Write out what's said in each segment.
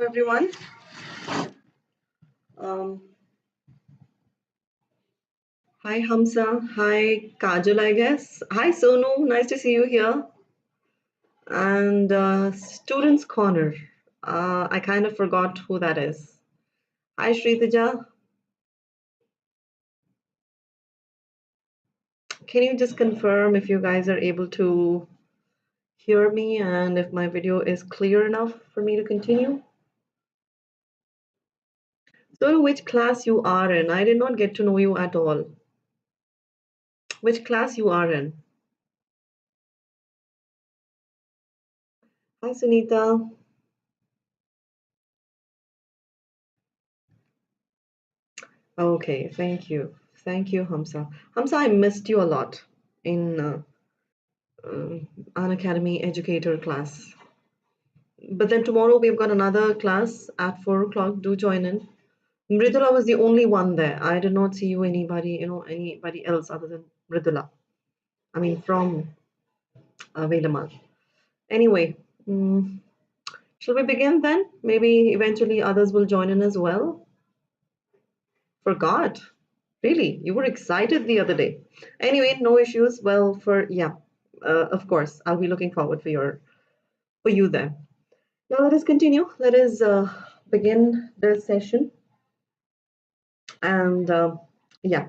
Hello, everyone. Um, Hi, Hamza. Hi, Kajal, I guess. Hi, Sonu. Nice to see you here. And Students Corner. I kind of forgot who that is. Hi, Shritaja. Can you just confirm if you guys are able to hear me and if my video is clear enough for me to continue? So, which class you are in? I did not get to know you at all. Which class you are in? Hi, Sunita. Okay, thank you. Thank you, Hamza. Hamza, I missed you a lot in Unacademy educator class. But then tomorrow we've got another class at 4 o'clock. Do join in. Mridula was the only one there. I did not see you anybody else other than Mridula. I mean, from Vedamal. Anyway, shall we begin then? Maybe eventually others will join in as well. Forgot. Really? You were excited the other day. Anyway, no issues. Well, of course, I'll be looking forward for you then. Now let us continue. Let us begin the session. And yeah,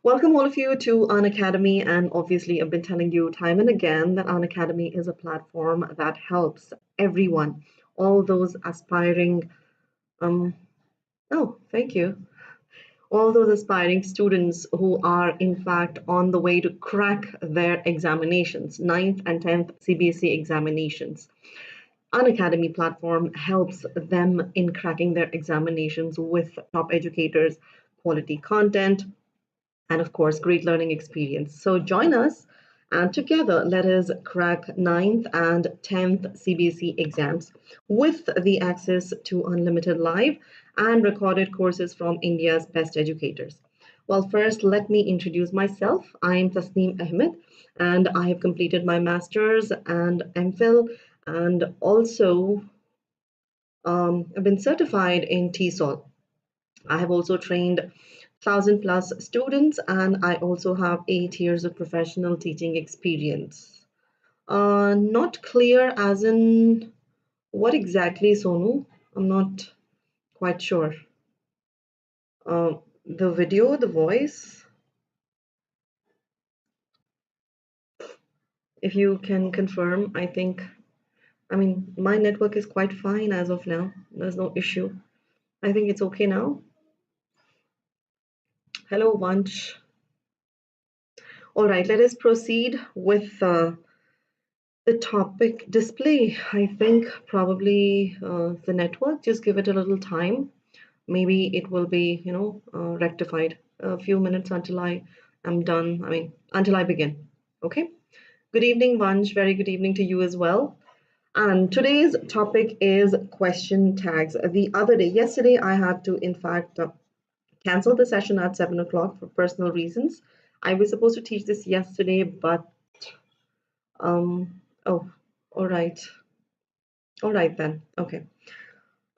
welcome all of you to Unacademy. And obviously, I've been telling you time and again that Unacademy is a platform that helps everyone, all those aspiring. Oh, thank you. All those aspiring students who are in fact on the way to crack their examinations, 9th and 10th CBSE examinations. Unacademy platform helps them in cracking their examinations with top educators, quality content, and of course, great learning experience. So join us and together let us crack 9th and 10th CBSE exams with the access to unlimited live and recorded courses from India's best educators. Well, first, let me introduce myself. I'm Tasneem Ahmed, and I have completed my master's and MPhil, and also I've been certified in TESOL. I have also trained 1,000+ students, and I also have 8 years of professional teaching experience. Not clear as in what exactly, Sonu? I'm not quite sure. The video, the voice, if you can confirm, I mean, my network is quite fine as of now. There's no issue. I think it's okay now. Hello, Vansh. All right, let us proceed with the topic display. I think probably the network, just give it a little time. Maybe it will be, rectified. A few minutes until I am done. I mean, until I begin. Okay. Good evening, Vansh. Very good evening to you as well. And today's topic is question tags. Yesterday, I had to, in fact, cancel the session at 7 o'clock for personal reasons. I was supposed to teach this yesterday, but oh, all right. All right then. Okay.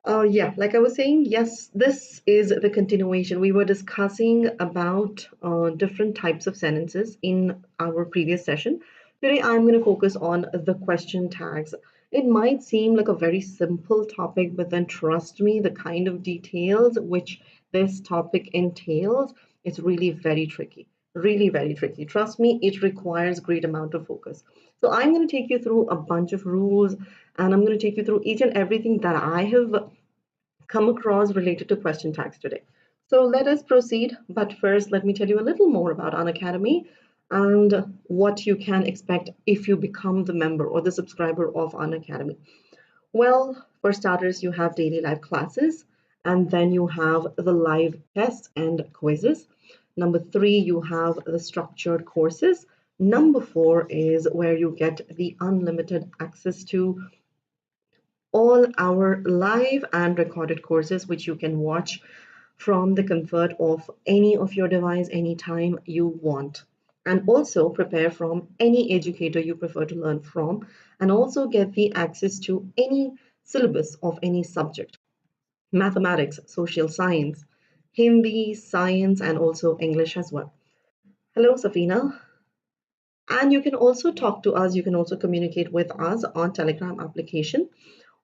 Yeah, like I was saying, yes, this is the continuation. We were discussing about different types of sentences in our previous session. Today, I'm going to focus on the question tags. It might seem like a very simple topic, but then trust me, the kind of details which this topic entails, it's really very tricky. Really very tricky. Trust me, it requires great amount of focus. So I'm going to take you through a bunch of rules, and I'm going to take you through each and everything that I have come across related to question tags today. So let us proceed. But first, let me tell you a little more about Unacademy and what you can expect if you become the member or the subscriber of Unacademy. Well, for starters, you have daily live classes, and then you have the live tests and quizzes. Number 3, you have the structured courses. Number 4 is where you get the unlimited access to all our live and recorded courses, which you can watch from the comfort of any of your device anytime you want, and also prepare from any educator you prefer to learn from, and also get the access to any syllabus of any subject: mathematics, social science, Hindi, science, and also English as well. Hello, Safina. And you can also talk to us. You can also communicate with us on Telegram application.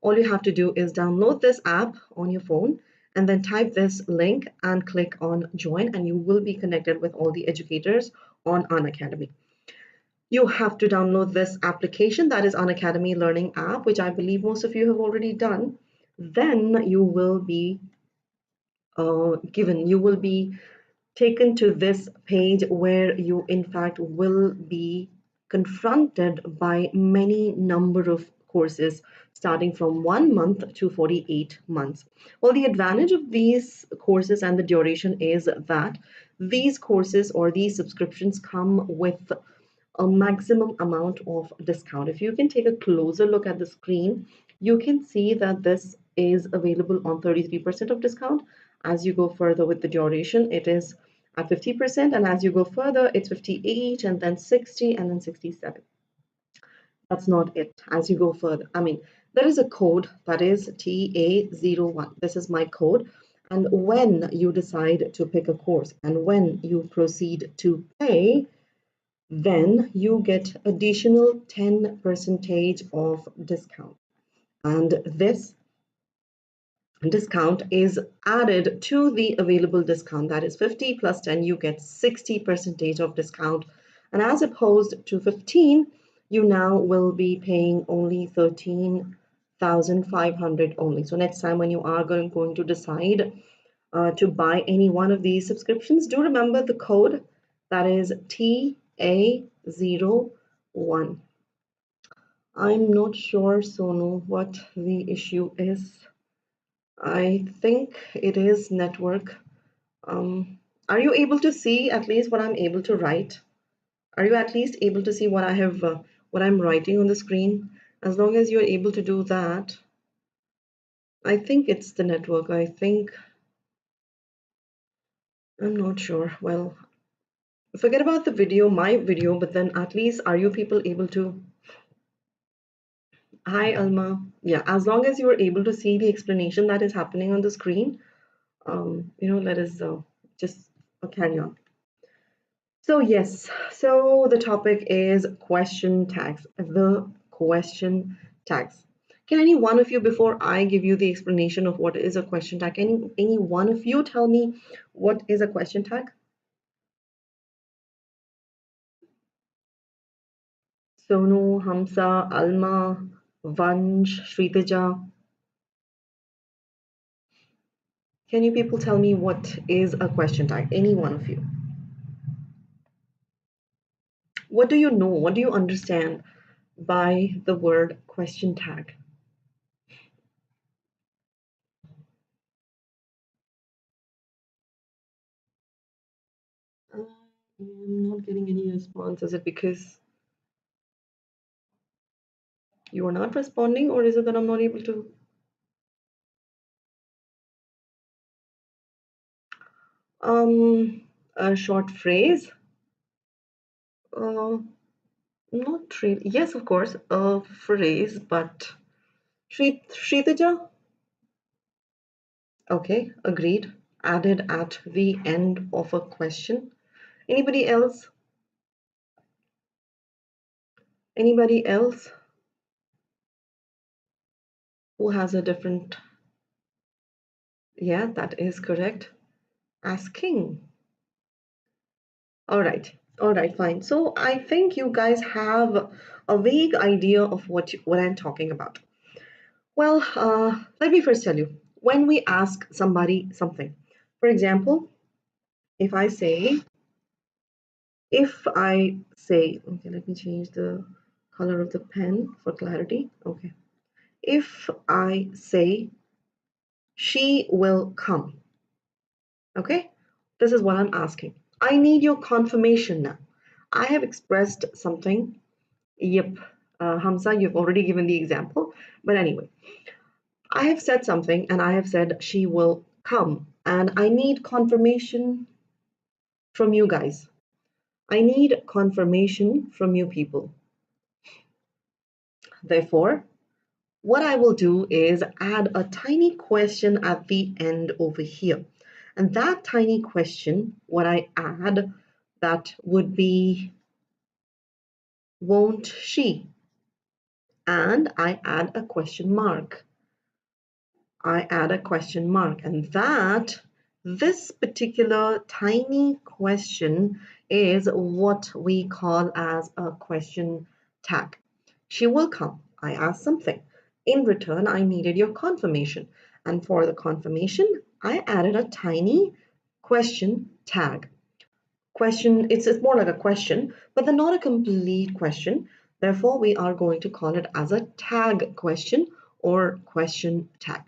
All you have to do is download this app on your phone and then type this link and click on join, and you will be connected with all the educators on Unacademy. You have to download this application, that is Unacademy Learning app, which I believe most of you have already done. Then you will be you will be taken to this page where you in fact will be confronted by many number of courses starting from 1 month to 48 months. Well, the advantage of these courses and the duration is that these courses or these subscriptions come with a maximum amount of discount. If you can take a closer look at the screen, you can see that this is available on 33% of discount. As you go further with the duration, it is at 50%, and as you go further, it's 58, and then 60, and then 67. That's not it. As you go further, I mean, there is a code that is TA01. This is my code. And when you decide to pick a course and when you proceed to pay, then you get additional 10% of discount. And this discount is added to the available discount, that is 50 plus 10, you get 60% of discount. And as opposed to 15, you now will be paying only 13,500 only. So next time when you are going to decide to buy any one of these subscriptions, do remember the code, that is TA01. I'm not sure, Sonu, what the issue is. I think it is network. Are you able to see at least what I'm able to write? Are you at least able to see what I have, what I'm writing on the screen? As long as you're able to do that, I think it's the network. I think, I'm not sure. Well, forget about the video, my video, but then at least are you people able to? Hi, Alma. Yeah, as long as you are able to see the explanation that is happening on the screen, let us just carry on. So yes, so the topic is question tags, the question tags. Can any one of you, before I give you the explanation of what is a question tag, any one of you tell me what is a question tag? Sonu, Hamza, Alma, Vansh, Shritaja. Can you people tell me what is a question tag? Any one of you? What do you know? What do you understand by the word question tag? I'm not getting any response. Is it because you are not responding, or is it that I'm not able to? A short phrase? Uh, Not really. Yes, of course, a phrase, but Shritaja? Okay, agreed. Added at the end of a question. Anybody else? Anybody else who has a different? Yeah, that is correct. Asking. All right, fine. So I think you guys have a vague idea of what I'm talking about. Well, let me first tell you, when we ask somebody something, for example, if I say, okay, let me change the color of the pen for clarity. Okay. If I say, she will come, okay, this is what I'm asking. I need your confirmation now. I have expressed something. Yep, Hamza, you've already given the example. But anyway, I have said something and I have said she will come, and I need confirmation from you guys. I need confirmation from you people. Therefore, what I will do is add a tiny question at the end over here. And that tiny question, what I add, that would be, won't she? And I add a question mark. I add a question mark, and this particular tiny question is what we call as a question tag. She will come. I asked something. In return, I needed your confirmation. And for the confirmation, I added a tiny question tag. Question, it's more like a question, but they're not a complete question. Therefore, we are going to call it as a tag question or question tag.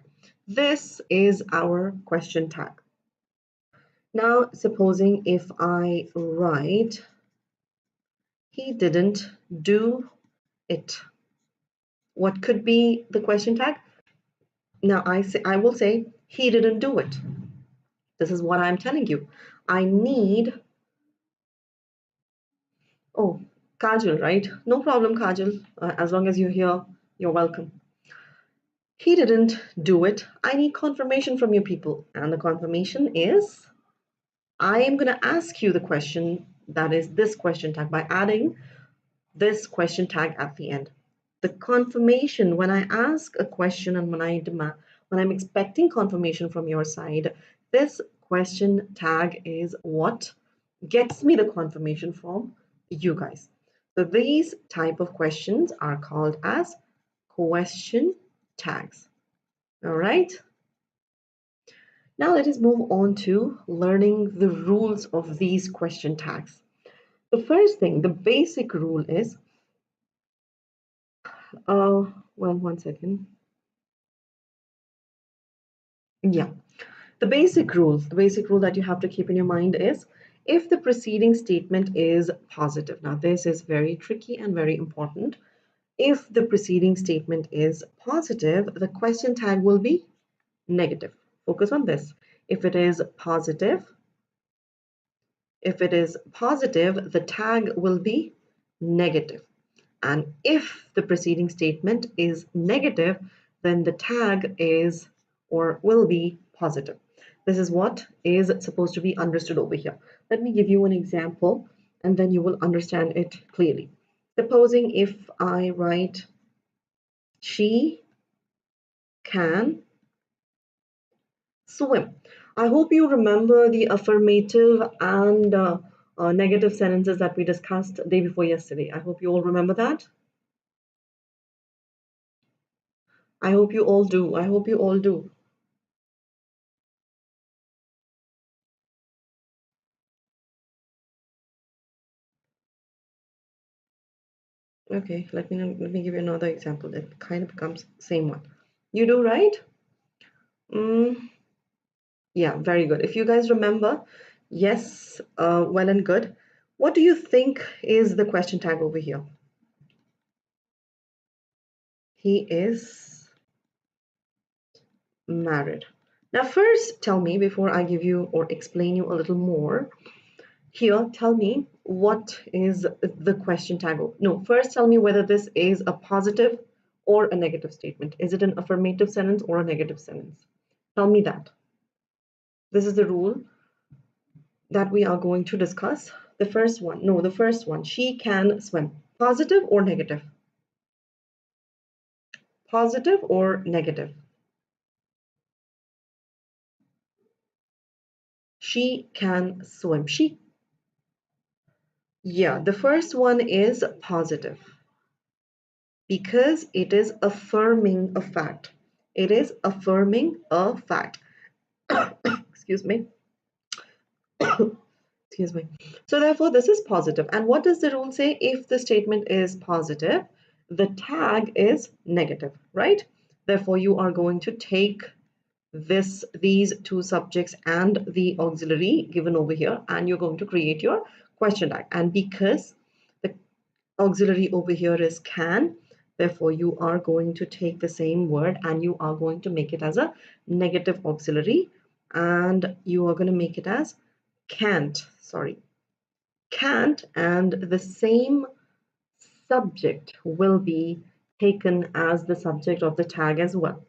This is our question tag. Now, supposing if I write, he didn't do it. What could be the question tag? Now, I will say, he didn't do it. This is what I'm telling you. I need, oh, Kajal, right? No problem, Kajal. As long as you're here, you're welcome. He didn't do it. I need confirmation from you people. And the confirmation is, I am going to ask you the question, that is this question tag, by adding this question tag at the end. The confirmation, when I ask a question and when I'm expecting confirmation from your side, this question tag is what gets me the confirmation from you guys. So these type of questions are called as question tags. All right. Now let us move on to learning the rules of these question tags. The first thing, the basic rule is, well, one second. Yeah, the basic rule that you have to keep in your mind is, if the preceding statement is positive. Now this is very tricky and very important. If the preceding statement is positive, the question tag will be negative. Focus on this. If it is positive, the tag will be negative. And if the preceding statement is negative, then the tag is or will be positive. This is what is supposed to be understood over here. Let me give you an example and then you will understand it clearly. Supposing if I write, she can swim. I hope you remember the affirmative and negative sentences that we discussed day before yesterday. I hope you all remember that. I hope you all do. I hope you all do. Okay, let me give you another example that kind of becomes the same one. You do, right? Yeah, very good. If you guys remember, yes, well and good. What do you think is the question tag over here? He is married. Now, first tell me, before I give you or explain you a little more, here, tell me what is the question tag. No, first tell me whether this is a positive or a negative statement. Is it an affirmative sentence or a negative sentence? Tell me that. This is the rule that we are going to discuss. The first one, she can swim. Positive or negative? Positive or negative? She can swim. Yeah, the first one is positive because it is affirming a fact. It is affirming a fact. Excuse me. Excuse me. So therefore, this is positive. And what does the rule say? If the statement is positive, the tag is negative, right? Therefore, you are going to take these two subjects and the auxiliary given over here, and you're going to create your question tag. And because the auxiliary over here is can, therefore you are going to take the same word and you are going to make it as a negative auxiliary, and you are going to make it as can't, and the same subject will be taken as the subject of the tag as well.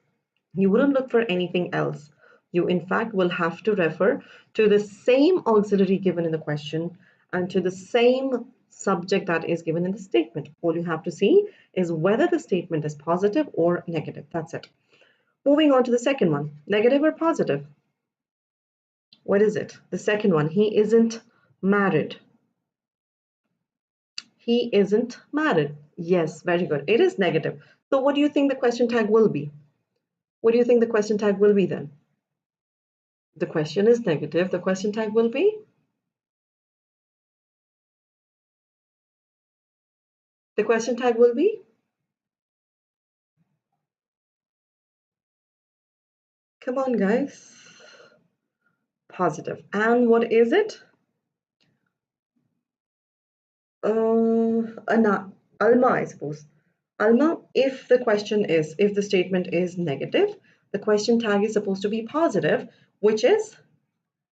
You wouldn't look for anything else. You, in fact, will have to refer to the same auxiliary given in the question and to the same subject that is given in the statement. All you have to see is whether the statement is positive or negative. That's it. Moving on to the second one, negative or positive? What is it? The second one, he isn't married. He isn't married. Yes, very good. It is negative. So what do you think the question tag will be? What do you think the question tag will be then? The question is negative. The question tag will be? The question tag will be? Come on, guys. Positive. And what is it? Alma, I suppose. Alma, if the statement is negative, the question tag is supposed to be positive, which is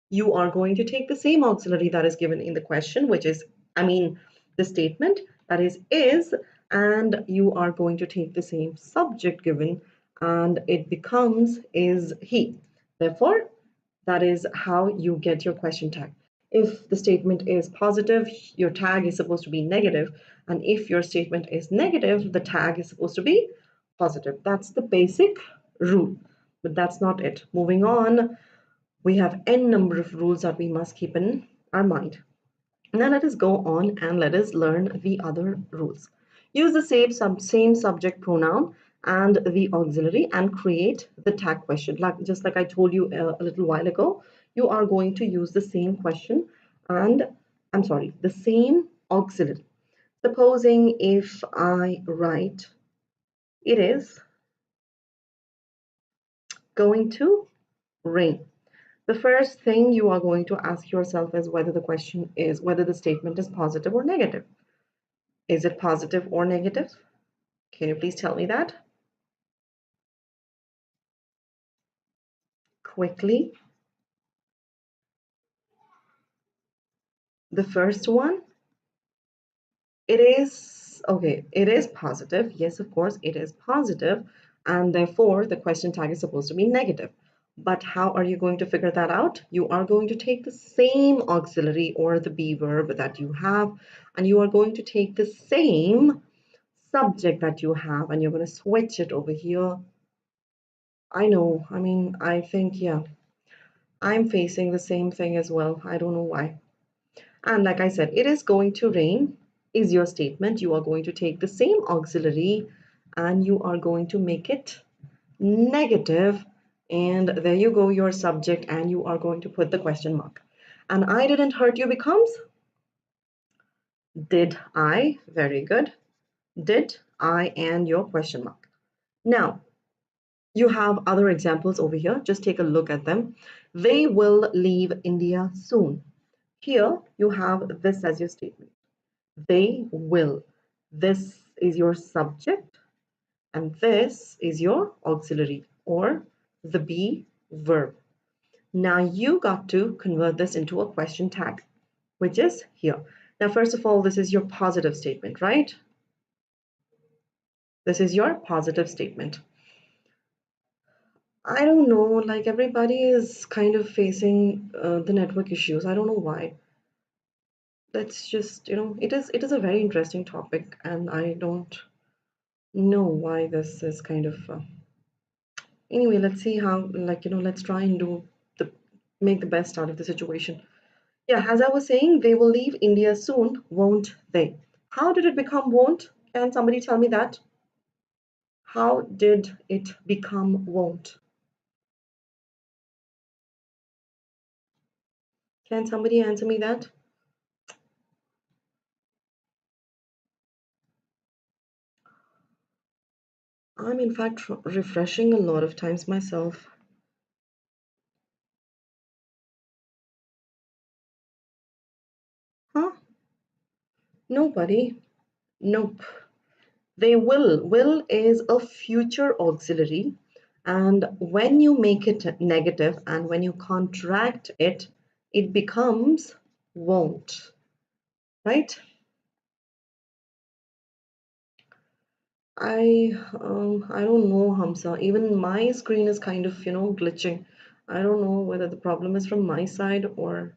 you are going to take the same auxiliary that is given in the question, which is, the statement, that is, and you are going to take the same subject given, and it becomes is he. Therefore, that is how you get your question tag. If the statement is positive, your tag is supposed to be negative, and if your statement is negative, the tag is supposed to be positive. That's the basic rule, but that's not it. Moving on, we have n number of rules that we must keep in our mind. Now let us go on and let us learn the other rules. Use the same subject pronoun and the auxiliary and create the tag question. Just like I told you a little while ago, you are going to use the same question and, the same auxiliary. Supposing if I write, it is going to rain. The first thing you are going to ask yourself is whether the statement is positive or negative. Is it positive or negative? Can you please tell me that? Quickly. The first one, it is positive. Yes, of course, it is positive, and therefore the question tag is supposed to be negative. But how are you going to figure that out? You are going to take the same auxiliary or the be verb that you have, and you are going to take the same subject that you have, and you're going to switch it over here. I know, I think, yeah, I'm facing the same thing as well. I don't know why. And like I said, it is going to rain is your statement. You are going to take the same auxiliary and you are going to make it negative. And there you go, your subject, and you are going to put the question mark. And I didn't hurt you becomes did I? Very good. Did I and your question mark. Now, you have other examples over here. Just take a look at them. They will leave India soon. Here you have this as your statement. They will. This is your subject and this is your auxiliary or the be verb. Now you got to convert this into a question tag, which is here. Now, first of all, this is your positive statement, right? This is your positive statement. I don't know, like everybody is kind of facing the network issues. I don't know why. Let's just, it is a very interesting topic, and I don't know why this is kind of anyway. Let's see how, let's try and make the best out of the situation. Yeah, as I was saying, they will leave India soon, won't they? How did it become won't? Can somebody tell me that? How did it become won't? Can somebody answer me that? I'm in fact refreshing a lot of times myself. Huh? Nobody? Nope. They will. Will is a future auxiliary, and when you make it negative and when you contract it, it becomes won't, right? I don't know, Hamza. Even my screen is kind of, glitching. I don't know whether the problem is from my side or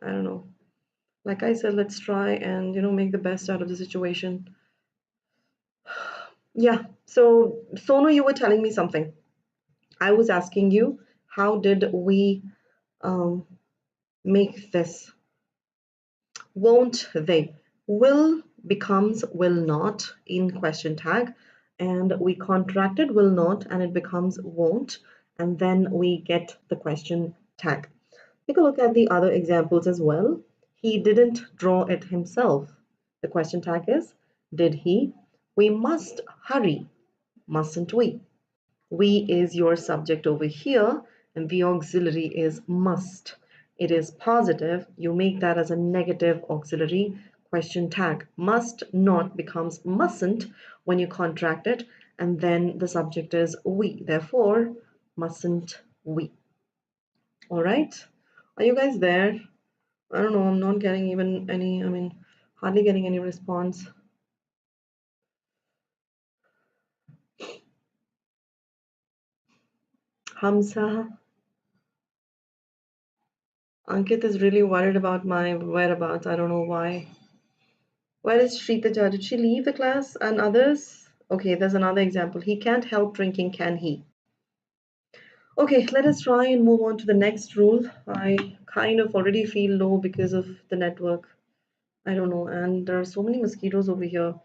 I don't know. Like I said, let's try and, make the best out of the situation. Yeah. So, Sonu, you were telling me something. I was asking you, how did we um, make this? Won't they? Will becomes will not in question tag, and we contracted will not and it becomes won't, and then we get the question tag. Take a look at the other examples as well. He didn't draw it himself. The question tag is did he? We must hurry, mustn't we? We is your subject over here, and the auxiliary is must. It is positive. You make that as a negative auxiliary question tag. Must not becomes mustn't when you contract it, and then the subject is we. Therefore, mustn't we. All right. Are you guys there? I don't know. I'm not getting even any, hardly getting any response. Hamza, Ankit is really worried about my whereabouts. I don't know why. Where is Shritaja? Did she leave the class? And others? Okay, there's another example. He can't help drinking, can he? Okay, let us try and move on to the next rule. I kind of already feel low because of the network. I don't know. And there are so many mosquitoes over here.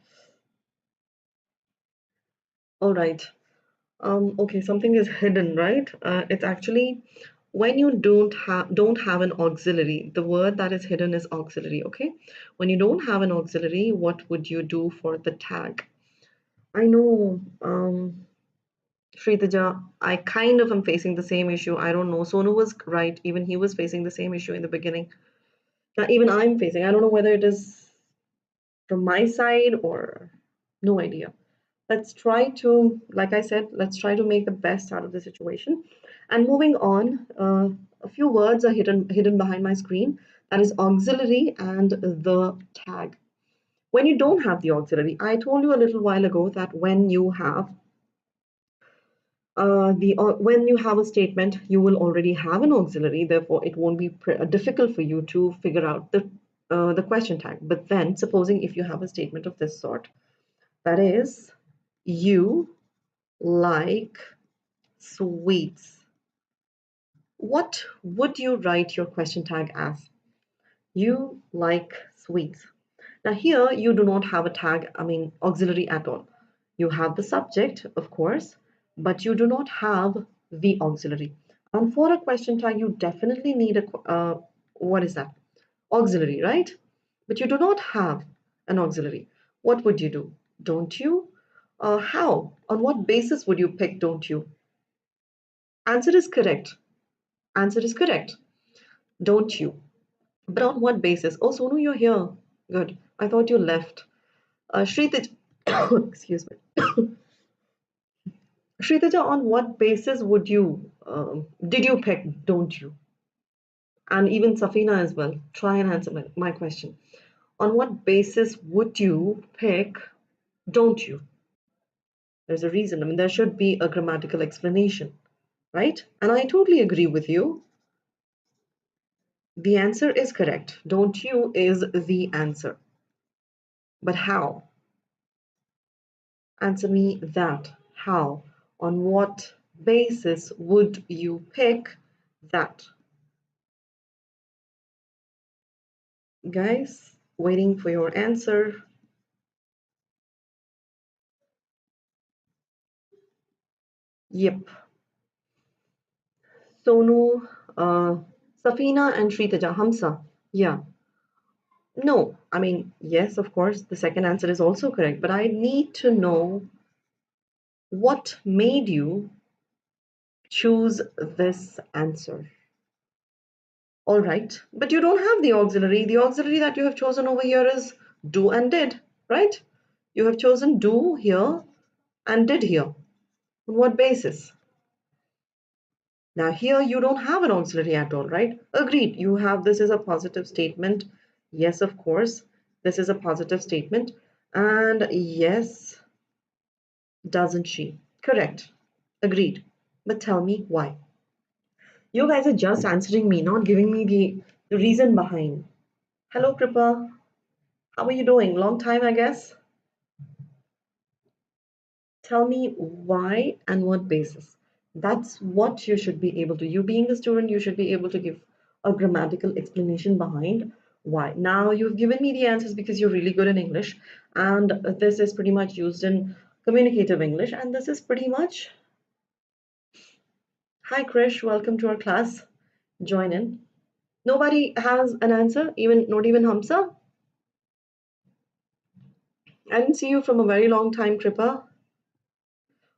All right. Okay, something is hidden, right? It's actually when you don't have an auxiliary. The word that is hidden is auxiliary, okay? When you don't have an auxiliary, what would you do for the tag? I know, Shritaja, I kind of am facing the same issue. I don't know. Sonu was right. Even he was facing the same issue in the beginning. Now, even I'm facing. I don't know whether it is from my side or no idea. Let's try to, like I said, let's try to make the best out of the situation. And moving on, a few words are hidden behind my screen. That is auxiliary and the tag. When you don't have the auxiliary, I told you a little while ago that when you have a statement, you will already have an auxiliary. Therefore, it won't be difficult for you to figure out the question tag. But then, supposing if you have a statement of this sort, that is, you like sweets. What would you write your question tag as? You like sweets. Now here you do not have a tag, auxiliary at all. You have the subject, of course, but you do not have the auxiliary. And for a question tag, you definitely need what is that? Auxiliary, right? But you do not have an auxiliary. What would you do? Don't you? How? On what basis would you pick don't you? Answer is correct. Answer is correct. Don't you? But on what basis? Oh, Sonu, you're here. Good. I thought you left. Shrita, excuse me. Shritaja, on what basis did you pick don't you? And even Safina as well. Try and answer my question. On what basis would you pick don't you? There's a reason. There should be a grammatical explanation, right? And I totally agree with you. The answer is correct. Don't you is the answer. But how? Answer me that. How? On what basis would you pick that? Guys, waiting for your answer. Yep. Sonu, Safina, and Shritaja. Hamsa. Yeah. No, yes, of course, the second answer is also correct, but I need to know what made you choose this answer. All right, but you don't have the auxiliary. The auxiliary that you have chosen over here is do and did, right? You have chosen do here and did here. On what basis? Now here you don't have an auxiliary at all, right? Agreed, you have this is a positive statement. Yes, of course, this is a positive statement. And yes, doesn't she? Correct. Agreed. But tell me why. You guys are just answering me, not giving me the reason behind. Hello, Kripa. How are you doing? Long time, I guess. Tell me why and what basis. That's what you should be able to. You being the student, you should be able to give a grammatical explanation behind why. Now you've given me the answers because you're really good in English, and this is pretty much used in communicative English, and this is pretty much. Hi, Krish. Welcome to our class. Join in. Nobody has an answer, even not even Hamza. I didn't see you from a very long time, Kripa.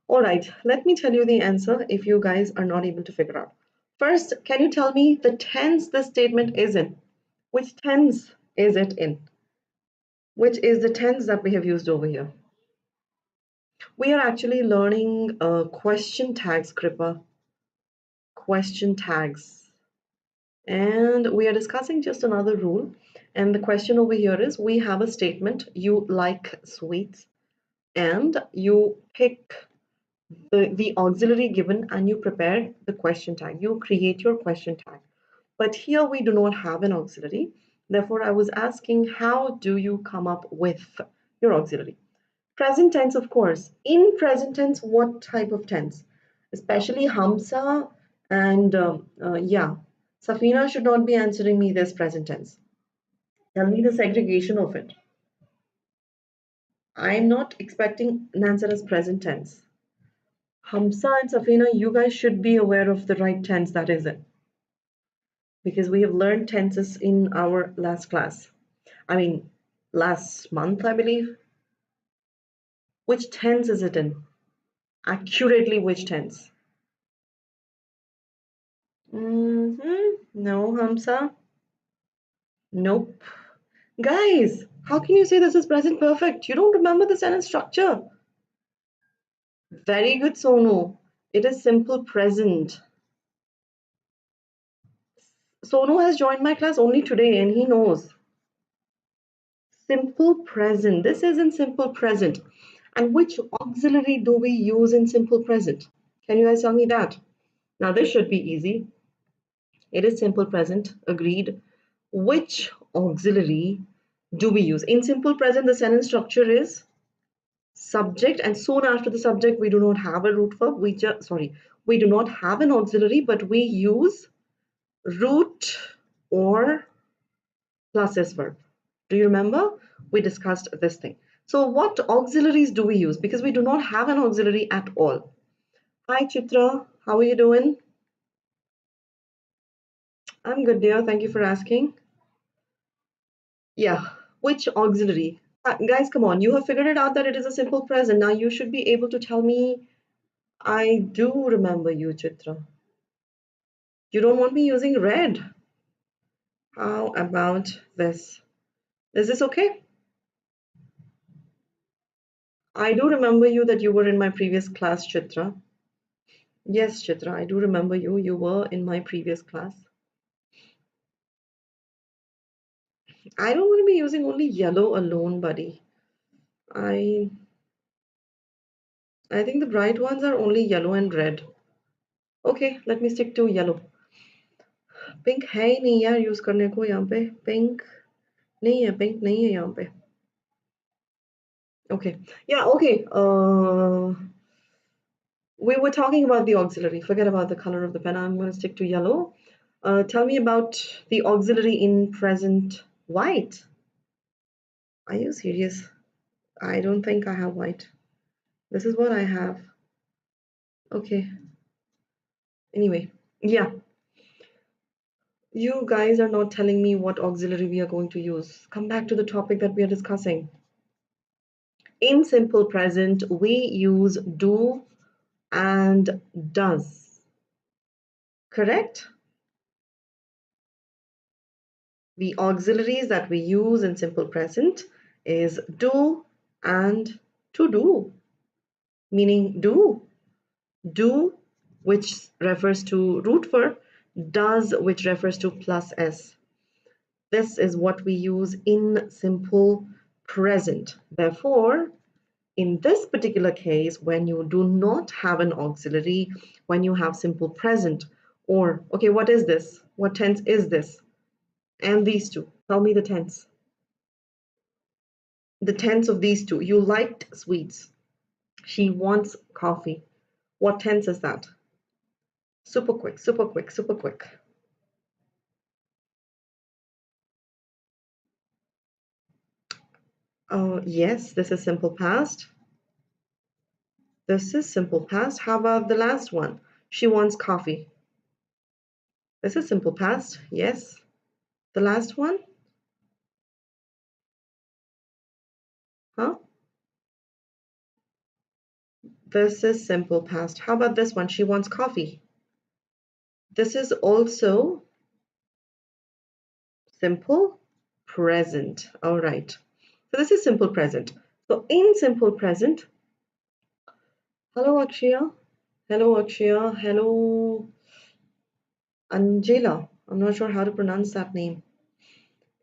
All right, let me tell you the answer if you guys are not able to figure out. First, can you tell me the tense this statement is in? Which tense is it in? Which is the tense that we have used over here? We are actually learning question tags, Kripa. Question tags. And we are discussing just another rule. And the question over here is, we have a statement, you like sweets, and you pick the auxiliary given and you prepare the question tag. You create your question tag. But here we do not have an auxiliary. Therefore, I was asking, how do you come up with your auxiliary? Present tense, of course. In present tense, what type of tense? Especially Hamza and yeah, Safina should not be answering me this present tense. Tell me the segregation of it. I'm not expecting an answer as present tense. Hamza and Safina, you guys should be aware of the right tense that is it. Because we have learned tenses in our last class. I mean, last month, I believe. Which tense is it in? Accurately, which tense? No, Hamza. Nope. Guys, how can you say this is present perfect? You don't remember the sentence structure. Very good, Sonu. It is simple present. Sonu has joined my class only today and he knows. Simple present. This is in simple present. And which auxiliary do we use in simple present? Can you guys tell me that? Now this should be easy. It is simple present. Agreed. Which auxiliary do we use? In simple present, the sentence structure is subject, and soon after the subject, we do not have a root verb. We do not have an auxiliary, but we use root or plus s verb. Do you remember? We discussed this thing. So what auxiliaries do we use? Because we do not have an auxiliary at all. Hi Chitra, how are you doing? I'm good, dear. Thank you for asking. Yeah, which auxiliary? Guys, come on. You have figured it out that it is a simple present. Now you should be able to tell me, I do remember you, Chitra. You don't want me using red. How about this? Is this okay? I do remember you that you were in my previous class, Chitra. Yes, Chitra, I do remember you. You were in my previous class. I don't want to be using only yellow alone, buddy. I think the bright ones are only yellow and red. Okay, let me stick to yellow. Pink है ही नहीं यार use करने को यहाँ पे pink नहीं है pink नहीं है यहाँ पे. Okay, yeah, okay. We were talking about the auxiliary. Forget about the color of the pen. I'm going to stick to yellow. Tell me about the auxiliary in present white. Are you serious? I don't think I have white. This is what I have. Okay. Anyway, yeah. You guys are not telling me what auxiliary we are going to use. Come back to the topic that we are discussing. In simple present, we use do and does. Correct? The auxiliaries that we use in simple present is do and to do, meaning do, which refers to root verb, does, which refers to plus s. This is what we use in simple present. Therefore, In this particular case, when you do not have an auxiliary, when you have simple present, or, okay, what is this? What tense is this? And these two. Tell me the tense. The tense of these two. You liked sweets. She wants coffee. What tense is that? Super quick, super quick, super quick. Yes, this is simple past. This is simple past. How about the last one? She wants coffee. This is simple past. Yes. The last one? Huh? This is simple past. How about this one? She wants coffee. This is also simple present. All right. So this is simple present. So in simple present, hello Akshaya. Hello Akshaya. Hello Angela. I'm not sure how to pronounce that name.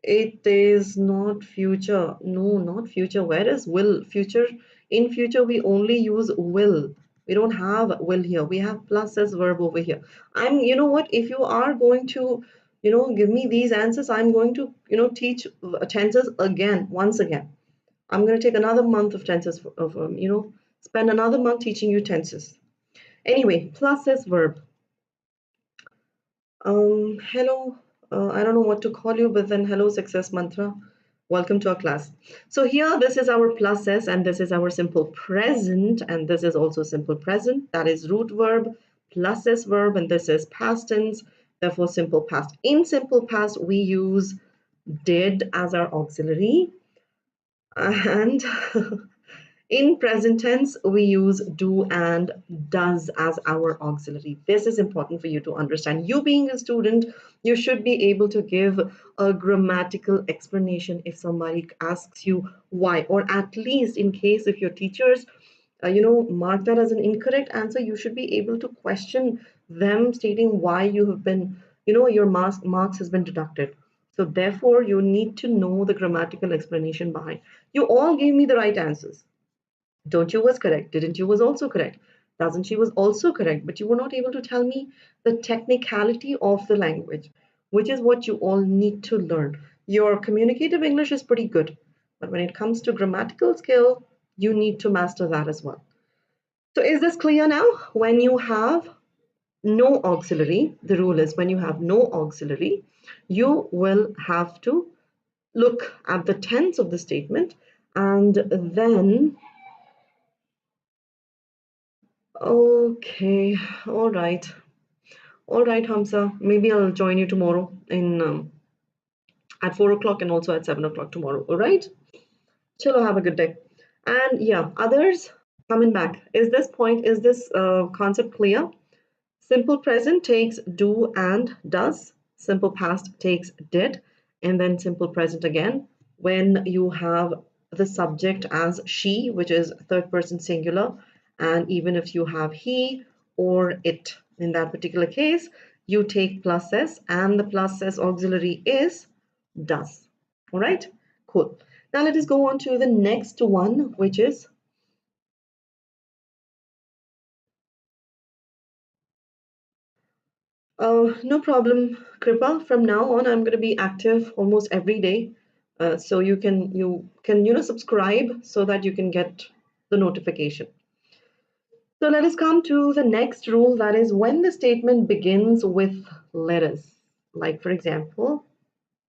It is not future. No, not future. Where is will? Future. In future, we only use will. We don't have will here. We have plus as verb over here. You know what? If you are going to, give me these answers, I'm going to, teach tenses again, once again. I'm going to take another month of tenses, spend another month teaching you tenses. Anyway, plus as verb. Hello, I don't know what to call you, but then hello, success mantra. Welcome to our class. So here, this is our plus S, and this is our simple present, and this is also simple present. That is root verb, plus S verb, and this is past tense, therefore simple past. In simple past, we use did as our auxiliary, and in present tense, we use do and does as our auxiliary. This is important for you to understand. You being a student, you should be able to give a grammatical explanation if somebody asks you why, or at least in case if your teachers, mark that as an incorrect answer, you should be able to question them stating why you have been, your marks has been deducted. So therefore, you need to know the grammatical explanation behind. You all gave me the right answers. Don't you was correct. Didn't you was also correct. Doesn't she was also correct. But you were not able to tell me the technicality of the language, which is what you all need to learn. Your communicative English is pretty good, but when it comes to grammatical skill, you need to master that as well. So is this clear now? When you have no auxiliary, the rule is when you have no auxiliary, you will have to look at the tense of the statement and then okay, all right. All right, Hamza. Maybe I'll join you tomorrow in at 4 o'clock and also at 7 o'clock tomorrow. All right? Chalo, have a good day. And yeah, others coming back. Is this concept clear? Simple present takes do and does. Simple past takes did. And then simple present again when you have the subject as she, which is third person singular. And even if you have he or it, in that particular case, you take plus s, and the plus s auxiliary is does. All right, cool. Now let us go on to the next one, which is no problem, Kripa. From now on, I'm going to be active almost every day. So you can subscribe so that you can get the notification. So let us come to the next rule, that is when the statement begins with letters. Like for example,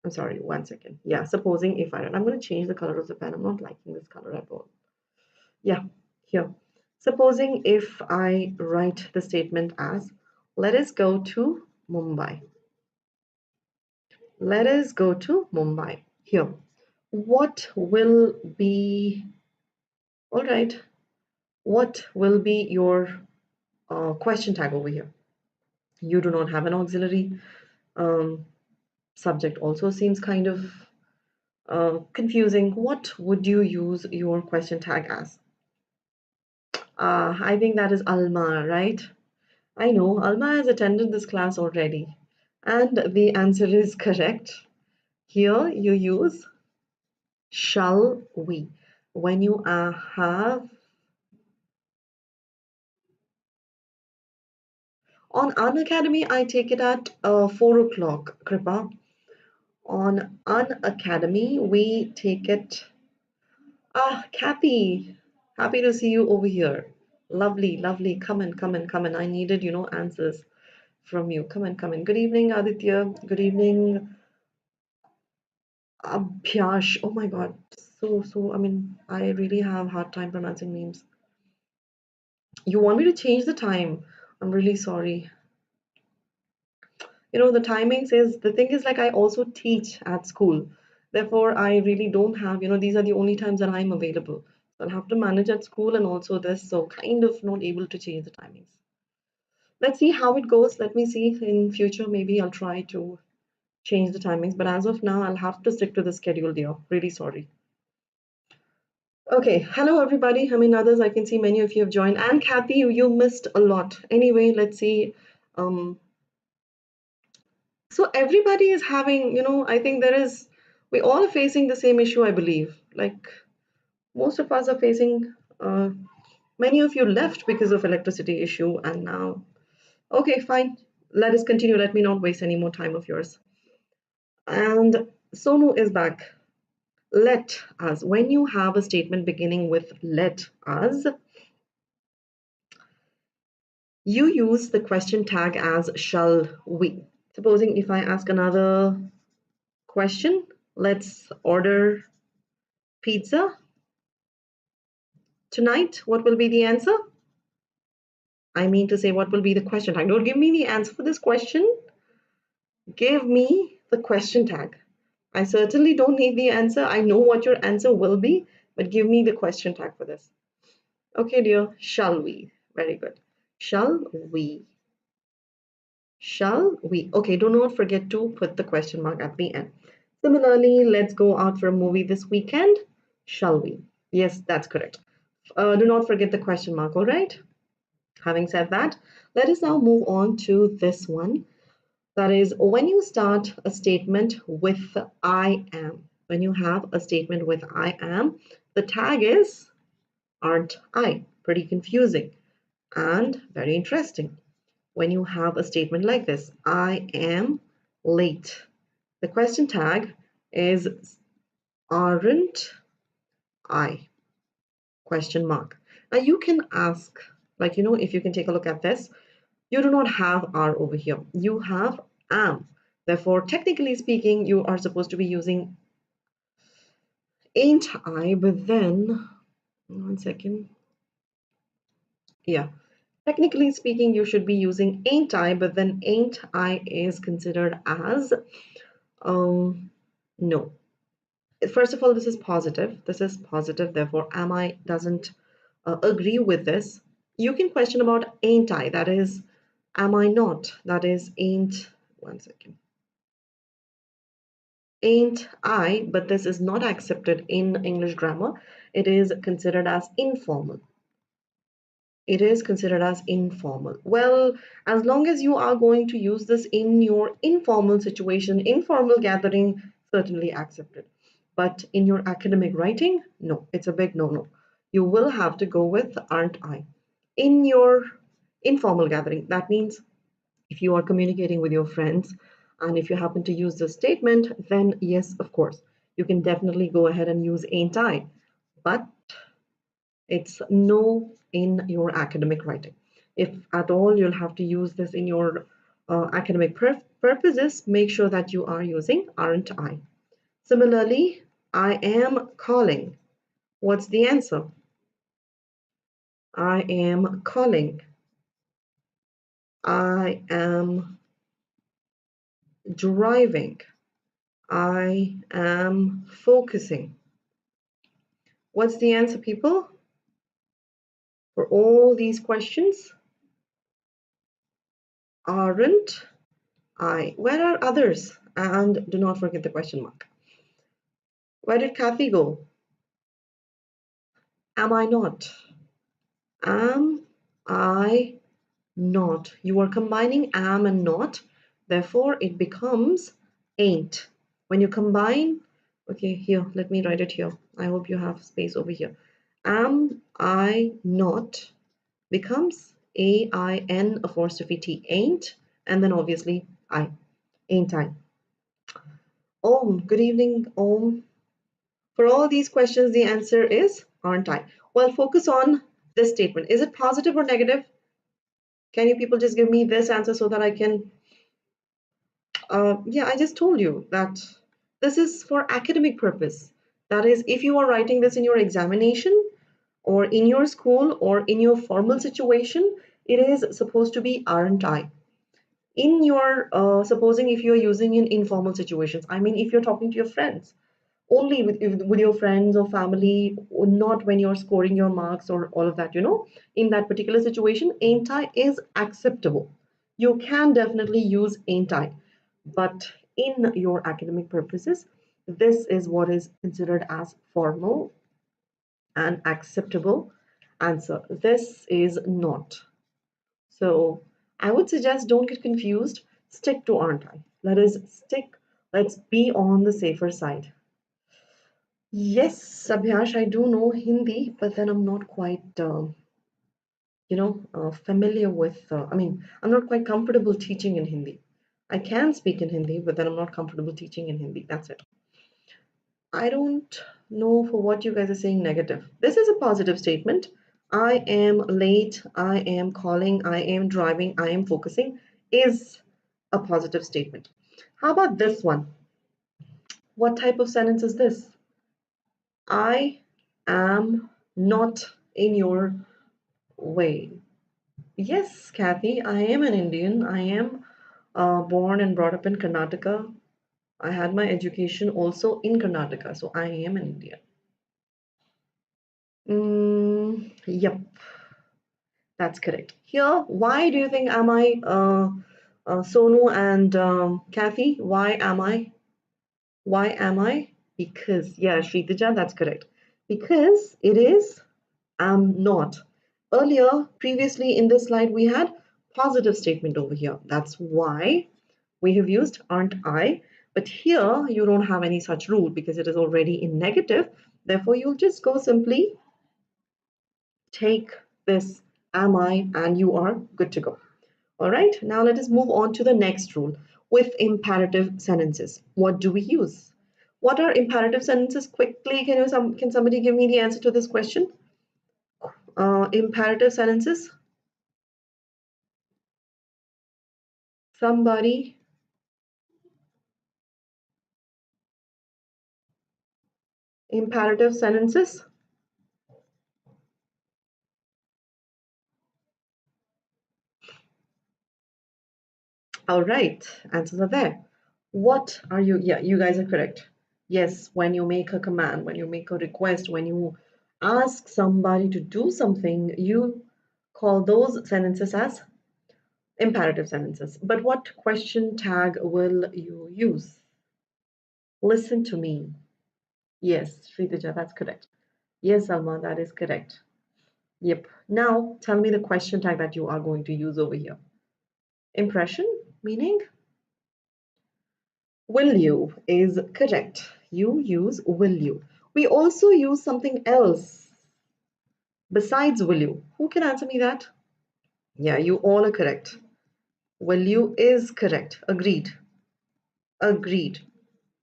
I'm sorry, one second. Yeah, supposing if I'm going to change the color of the pen. I'm not liking this color at all. Yeah, here. Supposing if I write the statement as, let us go to Mumbai. Let us go to Mumbai. Here. What will be, all right, what will be your question tag over here? You do not have an auxiliary. Um, Subject also seems kind of confusing. What would you use your question tag as? I think that is Alma, right? I know Alma has attended this class already, and the answer is correct. Here you use shall we. when you have on Unacademy, I take it at 4 o'clock, Kripa. On Unacademy, we take it. Ah, Kathy, happy to see you over here. Lovely, lovely. Come in, come in, come in. I needed, answers from you. Come in, come in. Good evening, Aditya. Good evening, Abhyash. Oh my God. I mean, I really have hard time pronouncing names. You want me to change the time? I'm really sorry. The timings is the thing is like I also teach at school. Therefore, I really don't have, these are the only times that I'm available. So I'll have to manage at school and also this, so kind of not able to change the timings. Let's see how it goes. Let me see in future. Maybe I'll try to change the timings, but as of now, I'll have to stick to the schedule, dear. Really sorry. Okay, hello everybody. I mean, others, I can see many of you have joined, and Kathy, you missed a lot. Anyway, let's see. Um, So everybody is having, I think we all are facing the same issue, I believe. Like most of us are facing, many of you left because of electricity issue, and now, okay, fine. Let us continue. Let me not waste any more time of yours. And Sonu is back. Let us. When you have a statement beginning with let us, you use the question tag as shall we. Supposing if I ask another question, let's order pizza tonight. What will be the answer? I mean to say, what will be the question tag? Don't give me the answer for this question. Give me the question tag. I certainly don't need the answer. I know what your answer will be, but give me the question tag for this. Okay, dear. Shall we? Very good. Shall we? Shall we? Okay, do not forget to put the question mark at the end. Similarly, let's go out for a movie this weekend. Shall we? Yes, that's correct. Do not forget the question mark, all right? Having said that, let us now move on to this one. That is, when you start a statement with I am, when you have a statement with I am, the tag is aren't I. Pretty confusing and very interesting. When you have a statement like this, I am late, the question tag is aren't I? Question mark. Now you can ask, like, if you can take a look at this, you do not have are over here. You have am. Therefore, technically speaking, you are supposed to be using ain't I, but then, 1 second. Yeah. Technically speaking, you should be using ain't I, but then ain't I is considered as, no. First of all, this is positive. This is positive. Therefore, am I doesn't agree with this. You can question about ain't I. That is, am I not? That is, ain't, 1 second. Ain't I, but this is not accepted in English grammar. It is considered as informal. It is considered as informal. Well, as long as you are going to use this in your informal situation, informal gathering, certainly accepted. But in your academic writing, no, it's a big no-no. You will have to go with aren't I. In your informal gathering, that means if you are communicating with your friends and if you happen to use this statement, then yes, of course, you can definitely go ahead and use ain't I. But it's no in your academic writing. If at all you'll have to use this in your academic purposes, make sure that you are using aren't I. Similarly, I am calling. What's the answer? I am calling. I am driving. I am focusing. What's the answer, people? For all these questions, aren't I? Where are others? And do not forget the question mark. Where did Kathy go? Am I not? Am I not? You are combining am and not. Therefore, it becomes ain't. When you combine Okay, here, let me write it here. I hope you have space over here. Am I not becomes AIN apostrophe T, ain't, and then obviously I, ain't I. Om, good evening, Om. For all these questions, the answer is aren't I. Well, focus on this statement. Is it positive or negative? Can you people just give me this answer so that I can, yeah, I just told you that this is for academic purpose. That is, if you are writing this in your examination or in your school or in your formal situation, it is supposed to be aren't I. In your, supposing if you're using in informal situations, I mean, if you're talking to your friends, only with your friends or family, or not when you're scoring your marks or all of that, in that particular situation, ain't I is acceptable. You can definitely use ain't I, but in your academic purposes, this is what is considered as formal and acceptable answer. This is not. So I would suggest don't get confused. Stick to aren't I. Let us stick. Let's be on the safer side. Yes, Abhyash, I do know Hindi, but then I'm not quite, familiar with. I mean, I'm not quite comfortable teaching in Hindi. I can speak in Hindi, but then I'm not comfortable teaching in Hindi. That's it. I don't know for what you guys are saying negative. This is a positive statement. I am late. I am calling. I am driving. I am focusing is a positive statement. How about this one? What type of sentence is this? I am not in your way. Yes, Kathy, I am an Indian. I am born and brought up in Karnataka. I had my education also in Karnataka, so I am an Indian. Yep, that's correct. Here, why do you think am I Sonu and Kathy? Why am I? Why am I? Because, yeah, Shritaja, that's correct. Because it is am not. Earlier, previously in this slide, we had positive statement over here. That's why we have used aren't I. But here, you don't have any such rule because it is already in negative. Therefore, you'll just go simply take this am I and you are good to go. All right, now let us move on to the next rule with imperative sentences. What do we use? What are imperative sentences? Quickly, can somebody give me the answer to this question? Imperative sentences. Somebody. Imperative sentences. All right, answers are there. What are you? Yeah, you guys are correct. Yes, when you make a command, when you make a request, when you ask somebody to do something, you call those sentences as imperative sentences. But what question tag will you use? Listen to me. Yes, Shritaja, that's correct. Yes, Alma, that is correct. Yep. Now tell me the question tag that you are going to use over here. Impression, meaning will you is correct. You use will you. We also use something else besides will you. Who can answer me that? Yeah, you all are correct. Will you is correct. Agreed. Agreed.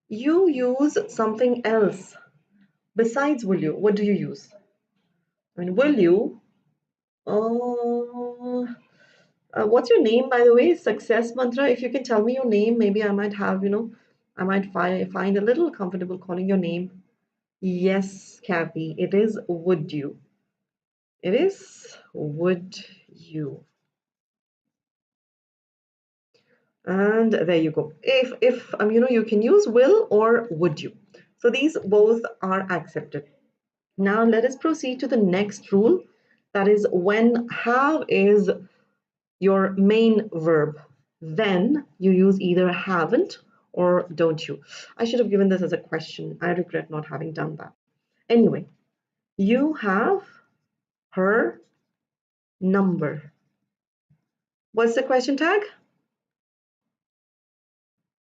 You use something else besides will you. What do you use? I mean, will you? Uh, what's your name, by the way? Success Mantra. If you can tell me your name, maybe I might have, I might find a little comfortable calling your name. Yes, Kathy, it is would you. It is would you. And there you go. If you can use will or would you. So these both are accepted. Now let us proceed to the next rule. That is when have is your main verb, then you use either haven't or don't you. I should have given this as a question. I regret not having done that. Anyway, you have her number. What's the question tag?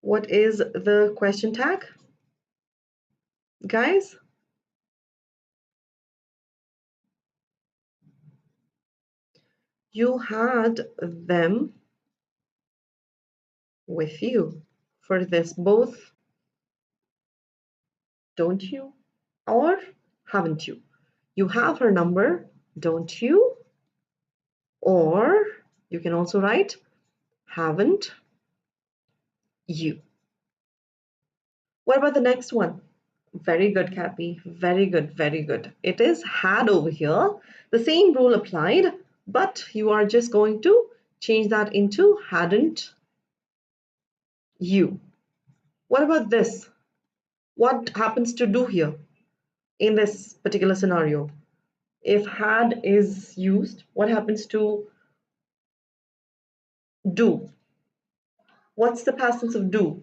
What is the question tag? Guys, you had them with you for this both, don't you? Or haven't you? You have her number, don't you? Or you can also write, haven't you? What about the next one? Very good, Kathy. Very good, very good. It is had over here. The same rule applied, but you are just going to change that into hadn't you. What about this? What happens to do here in this particular scenario? If had is used, what happens to do? What's the past tense of do?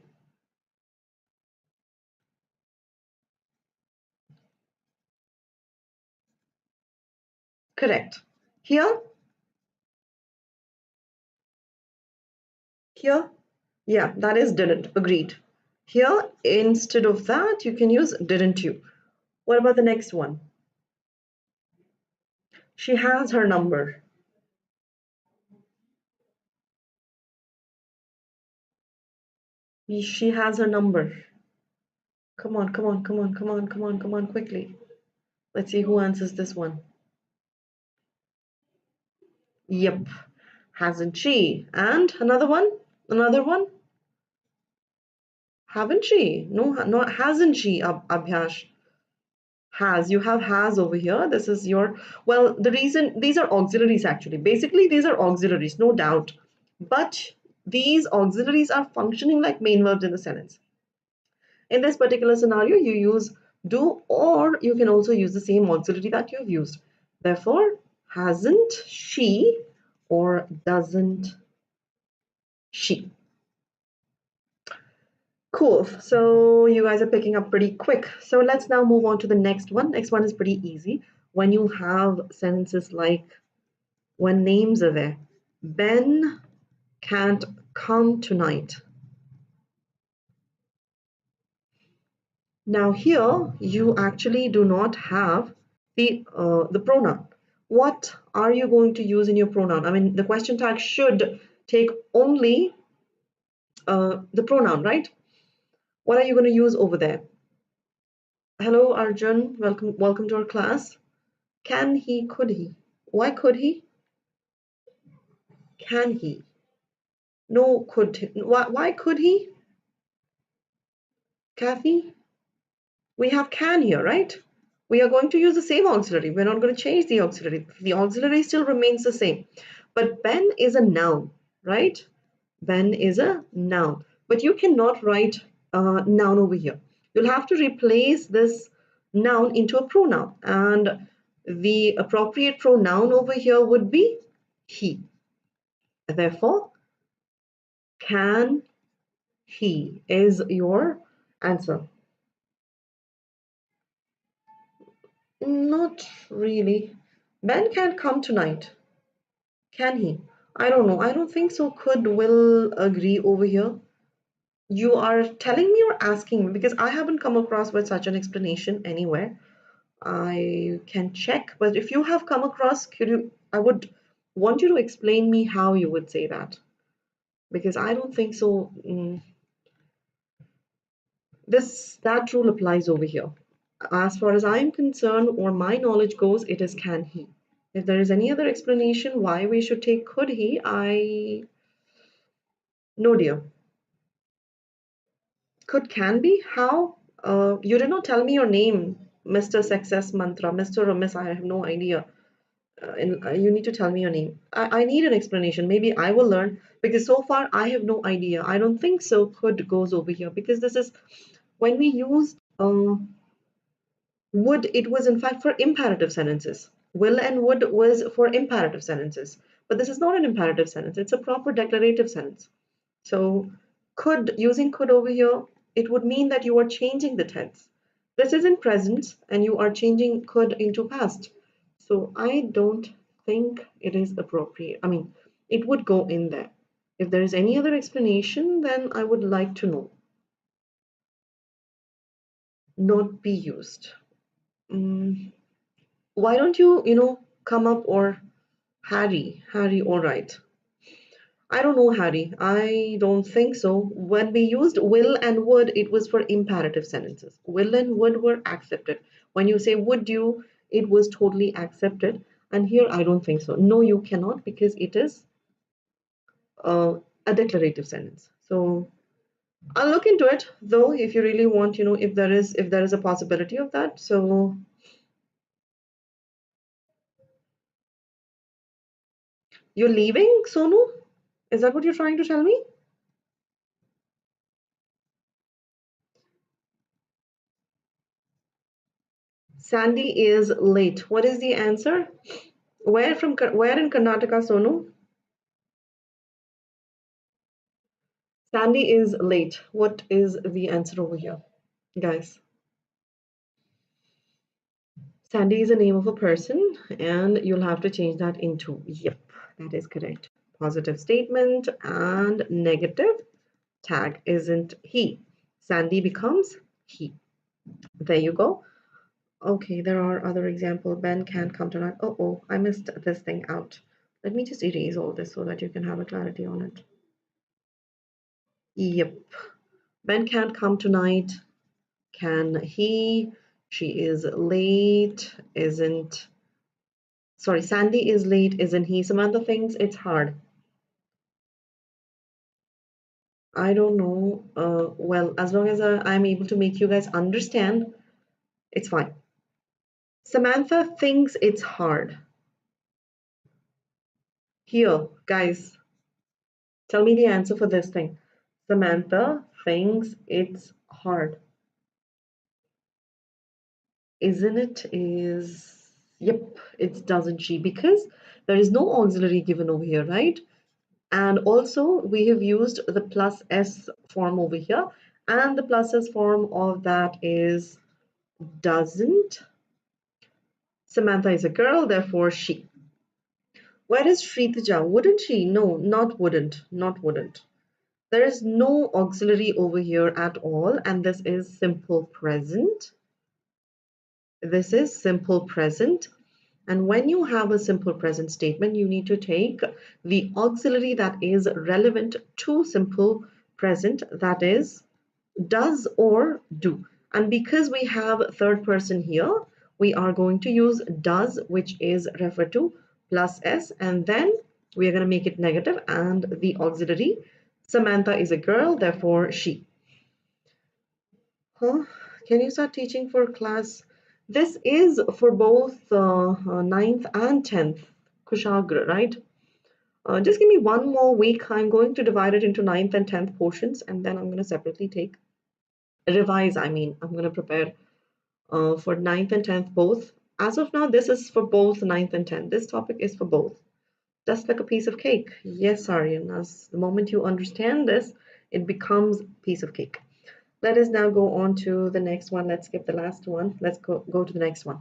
Correct. Here, here, yeah, that is didn't. Agreed. Here, instead of that, you can use didn't you. What about the next one? She has her number. She has her number. Come on, come on, come on, come on, come on, come on, quickly. Let's see who answers this one. Yep. Hasn't she? And another one? Another one? Haven't she? No, not hasn't she, Abhyash? Has. You have has over here. This is your, well, the reason, these are auxiliaries actually. Basically, these are auxiliaries, no doubt. But these auxiliaries are functioning like main verbs in the sentence. In this particular scenario, you use do, or you can also use the same auxiliary that you have used. Therefore, hasn't she or doesn't she? Cool. So you guys are picking up pretty quick. So let's now move on to the next one. Next one is pretty easy. When you have sentences like when names are there. Ben can't come tonight. Now here you actually do not have the pronoun. What are you going to use in your pronoun? I mean, the question tag should take only the pronoun, right? What are you going to use over there? Hello, Arjun. Welcome to our class. Can he? Could he? Why could he? Can he? No, could he? Why could he? Kathy? We have can here, right? We are going to use the same auxiliary. We're not going to change the auxiliary. The auxiliary still remains the same. But Ben is a noun, right? Ben is a noun. But you cannot write noun over here. You'll have to replace this noun into a pronoun. And the appropriate pronoun over here would be he. Therefore, can he is your answer. Not really. Ben can't come tonight. Can he? I don't know. I don't think so. Could will agree over here. You are telling me or asking me because I haven't come across with such an explanation anywhere. I can check, but if you have come across, could you? I would want you to explain me how you would say that because I don't think so. That rule applies over here. As far as I'm concerned, or my knowledge goes, it is can he. If there is any other explanation why we should take could he, no dear. Could can be? How? You did not tell me your name, Mr. Success Mantra, Mr. or Miss. I have no idea. You need to tell me your name. I need an explanation. Maybe I will learn because so far I have no idea. I don't think so. Could goes over here because this is when we used would, it was in fact for imperative sentences. Will and would was for imperative sentences. But this is not an imperative sentence. It's a proper declarative sentence. So could, using could over here, it would mean that you are changing the tense. This is in present and you are changing could into past. So I don't think it is appropriate. I mean, it would go in there. If there is any other explanation, then I would like to know. not be used. Why don't you come up, or Harry, all right. I don't know, Harry. I don't think so. When we used will and would, it was for imperative sentences. Will and would were accepted. When you say would you, it was totally accepted. And here, I don't think so. No, you cannot, because it is a declarative sentence. So I'll look into it, though, if you really want, if there is a possibility of that. So you're leaving, Sonu? Is that what you're trying to tell me? Sandy is late. What is the answer? Where in Karnataka, Sonu? Sandy is late. What is the answer over here, guys? Sandy is the name of a person, and you'll have to change that into yep. That is correct. Positive statement and negative tag isn't he. Sandy becomes he. There you go. Okay, there are other examples. Ben can't come tonight. Oh, I missed this thing out. Let me just erase all this so that you can have a clarity on it. Yep. Ben can't come tonight. Can he? She is late. Isn't. Sorry, Sandy is late. Isn't he? Samantha thinks it's hard. I don't know. Well, as long as I'm able to make you guys understand, it's fine. Samantha thinks it's hard. Here, guys, tell me the answer for this thing. Samantha thinks it's hard. Isn't it? Yep, it doesn't she? Because there is no auxiliary given over here, right? And also we have used the plus s form over here, and the plus s form of that is doesn't. Samantha is a girl, therefore she. Where is Shritaja? Wouldn't she? No, not wouldn't. There is no auxiliary over here at all, and this is simple present. This is simple present. And when you have a simple present statement, you need to take the auxiliary that is relevant to simple present, that is does or do. And because we have third person here, we are going to use does, which is referred to plus s, and then we are going to make it negative, and the auxiliary Samantha is a girl, therefore she. Huh? Can you start teaching for class? This is for both 9th and 10th, Kushagra, right? Just give me one more week. I'm going to divide it into 9th and 10th portions, and then I'm going to separately revise. I'm going to prepare for 9th and 10th both. As of now, this is for both 9th and 10th. This topic is for both. Just like a piece of cake. Yes, Aryan, as the moment you understand this, it becomes a piece of cake. Let us now go on to the next one. Let's skip the last one. Let's go to the next one.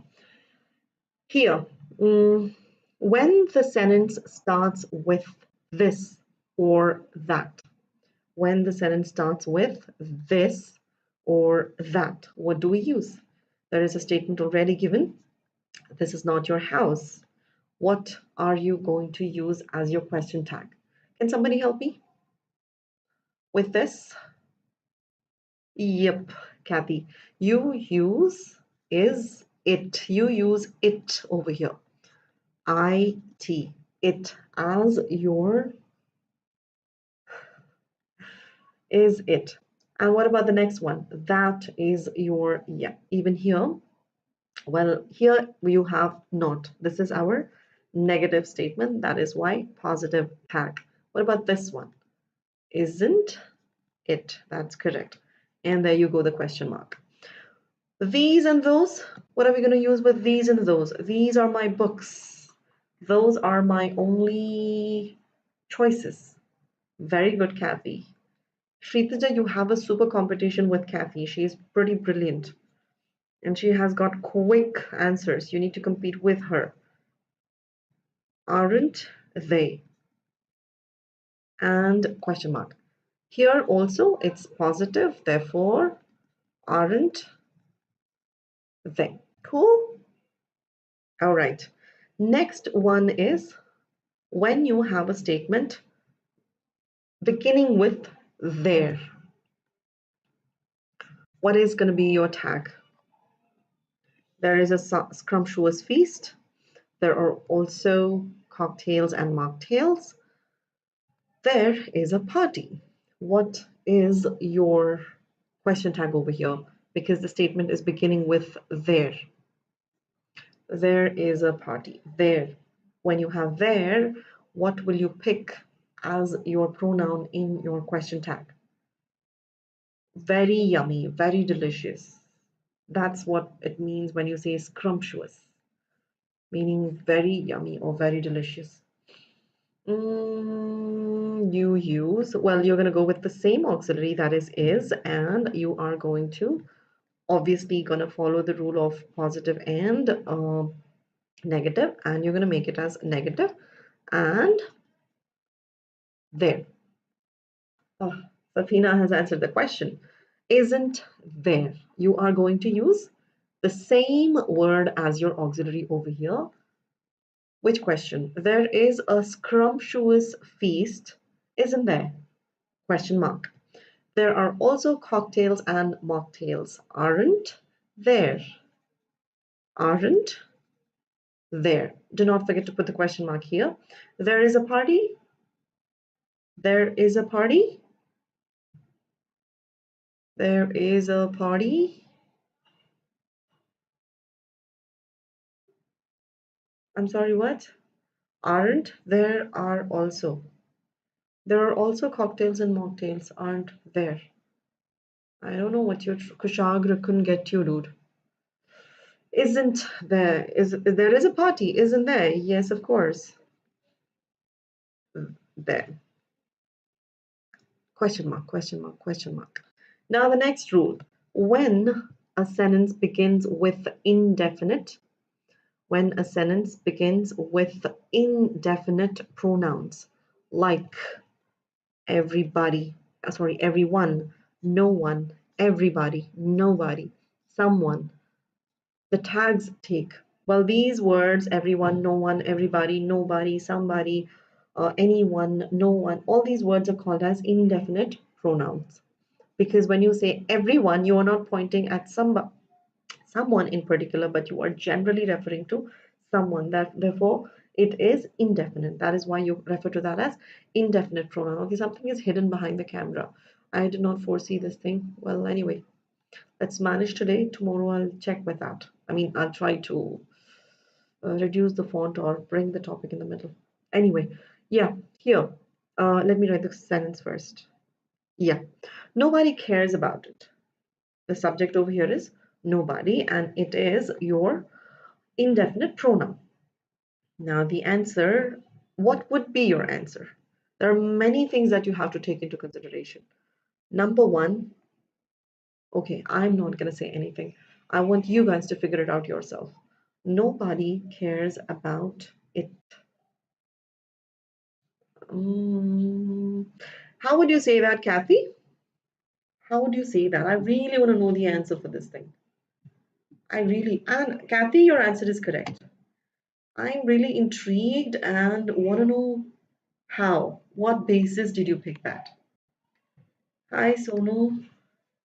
Here, when the sentence starts with this or that, when the sentence starts with this or that, what do we use? There is a statement already given. This is not your house. What are you going to use as your question tag? Can somebody help me with this? Yep, Kathy. You use is it. You use it over here. IT. It as your is it. And what about the next one? That is your, yeah, even here. Well, here you have not. This is our negative statement. That is why positive tag. What about this one? Isn't it? That's correct. And there you go, the question mark. These and those, what are we going to use with these and those? These are my books. Those are my only choices. Very good, Kathy. Shritaja, you have a super competition with Kathy. She is pretty brilliant. And she has got quick answers. You need to compete with her. Aren't they? And question mark. Here also it's positive, therefore aren't they. Cool? All right. Next one is when you have a statement beginning with there. What is going to be your tag? There is a scrumptious feast. There are also cocktails and mocktails. There is a party. What is your question tag over here? Because the statement is beginning with there. There is a party. There. When you have there, what will you pick as your pronoun in your question tag? Very yummy, very delicious. That's what it means when you say scrumptious, meaning very yummy or very delicious. You use, well, you're going to go with the same auxiliary, that is, and you are going to obviously going to follow the rule of positive and negative, and you're going to make it as negative and there. Oh, Safina has answered the question. Isn't there? You are going to use the same word as your auxiliary over here. Which question? There is a scrumptious feast, isn't there? Question mark. There are also cocktails and mocktails, aren't there? Aren't there? Do not forget to put the question mark here. There is a party. There is a party. There is a party. I'm sorry, what? Aren't there are also. There are also cocktails and mocktails, aren't there? I don't know what your Kushagra couldn't get you, dude. Isn't there? There is a party, isn't there? Yes, of course. There. Question mark, question mark, question mark. Now the next rule. When a sentence begins with indefinite, when a sentence begins with indefinite pronouns like everybody, everyone, no one, everybody, nobody, someone, the tags take. Well, these words, everyone, no one, everybody, nobody, somebody, anyone, no one, all these words are called as indefinite pronouns. Because when you say everyone, you are not pointing at someone in particular, but you are generally referring to someone. Therefore, it is indefinite. That is why you refer to that as indefinite pronoun. Okay, something is hidden behind the camera. I did not foresee this thing. Well, anyway, let's manage today. Tomorrow I'll check with that. I mean, I'll try to reduce the font or bring the topic in the middle. Anyway, yeah, here. Let me write the sentence first. Yeah, nobody cares about it. The subject over here is nobody, and it is your indefinite pronoun. Now, the answer, what would be your answer? There are many things that you have to take into consideration. Number one, okay, I'm not going to say anything. I want you guys to figure it out yourself. Nobody cares about it. How would you say that, Kathy? How would you say that? I really want to know the answer for this thing. And Kathy, your answer is correct. I'm really intrigued and want to know how. What basis did you pick that? Hi, Sonu.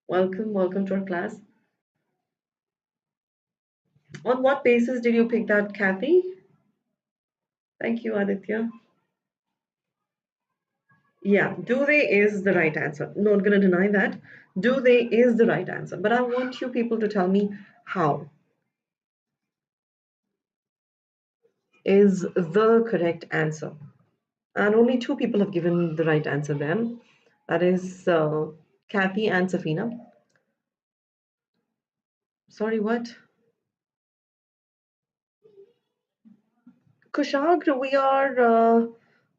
Welcome to our class. On what basis did you pick that, Kathy? Thank you, Aditya. Yeah, do they is the right answer. Not going to deny that. Do they is the right answer. But I want you people to tell me how is the correct answer. And only two people have given the right answer then. That is Kathy and Safina. Sorry, what? Kushagra, we are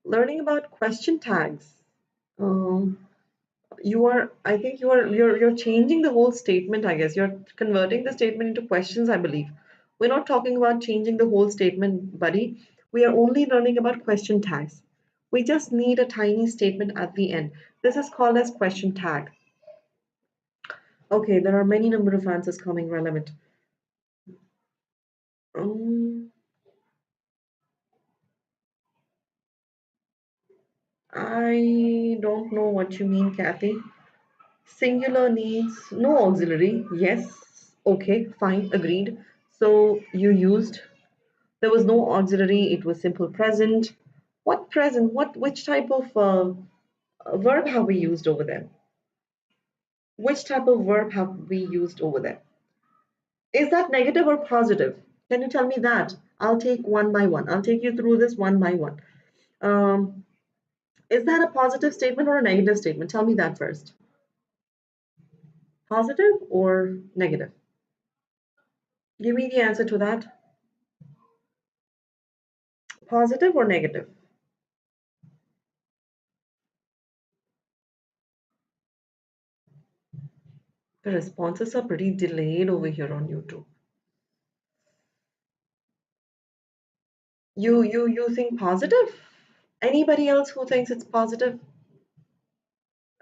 learning about question tags. Um, I think you're changing the whole statement, I guess. You're converting the statement into questions, I believe. We're not talking about changing the whole statement, buddy. We are only learning about question tags. We just need a tiny statement at the end. This is called as question tag. Okay, there are many number of answers coming relevant. Um, I don't know what you mean, Kathy. Singular needs no auxiliary. Yes. Okay, fine, agreed. So you used, there was no auxiliary, it was simple present. What present? Which type of verb have we used over there? Which type of verb have we used over there? Is that negative or positive? Can you tell me that? I'll take one by one. I'll take you through this one by one. Um, is that a positive statement or a negative statement? Tell me that first. Positive or negative? Give me the answer to that. Positive or negative? The responses are pretty delayed over here on YouTube. You think positive? Anybody else who thinks it's positive?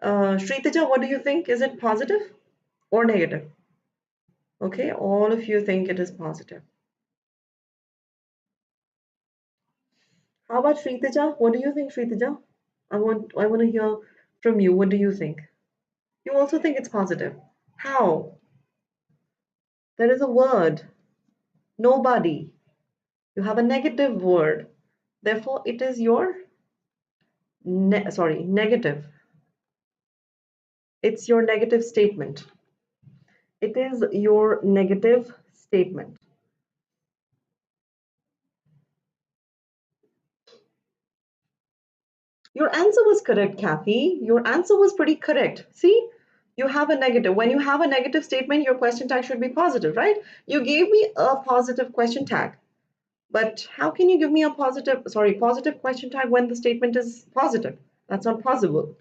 Shritaja, what do you think? Is it positive or negative? Okay, all of you think it is positive. How about Shritaja? What do you think, Shritaja? I want to hear from you. What do you think? You also think it's positive. How? There is a word. Nobody. You have a negative word. Therefore, it is your negative. It's your negative statement. It is your negative statement. Your answer was correct, Kathy. Your answer was pretty correct. See, you have a negative. When you have a negative statement, your question tag should be positive, right? You gave me a positive question tag. But how can you give me a positive question tag when the statement is positive? That's not possible.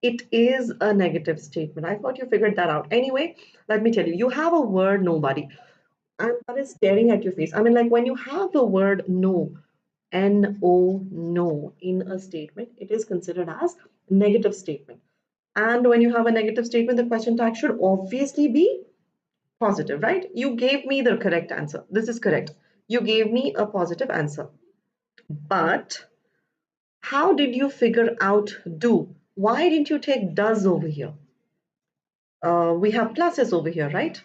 It is a negative statement. I thought you figured that out. Anyway, let me tell you, you have a word nobody, and that is staring at your face. I mean, like when you have the word no, N-O, no, in a statement, it is considered as negative statement. And when you have a negative statement, the question tag should obviously be positive, right? You gave me the correct answer. This is correct. You gave me a positive answer. But how did you figure out do? Why didn't you take does over here? We have pluses over here, right?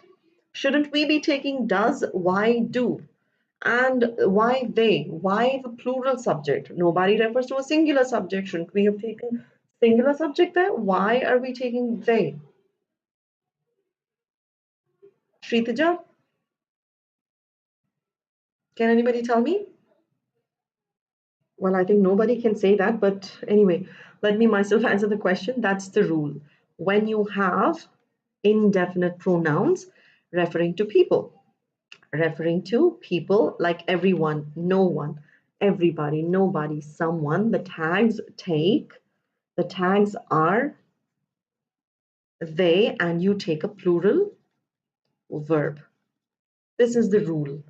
Shouldn't we be taking does? Why do? And why they? Why the plural subject? Nobody refers to a singular subject. Shouldn't we have taken singular subject there? Why are we taking they? Shritaja, can anybody tell me? Well, I think nobody can say that, but anyway, let me myself answer the question. That's the rule. When you have indefinite pronouns referring to people like everyone, no one, everybody, nobody, someone, the tags are they, and you take a plural verb. This is the rule.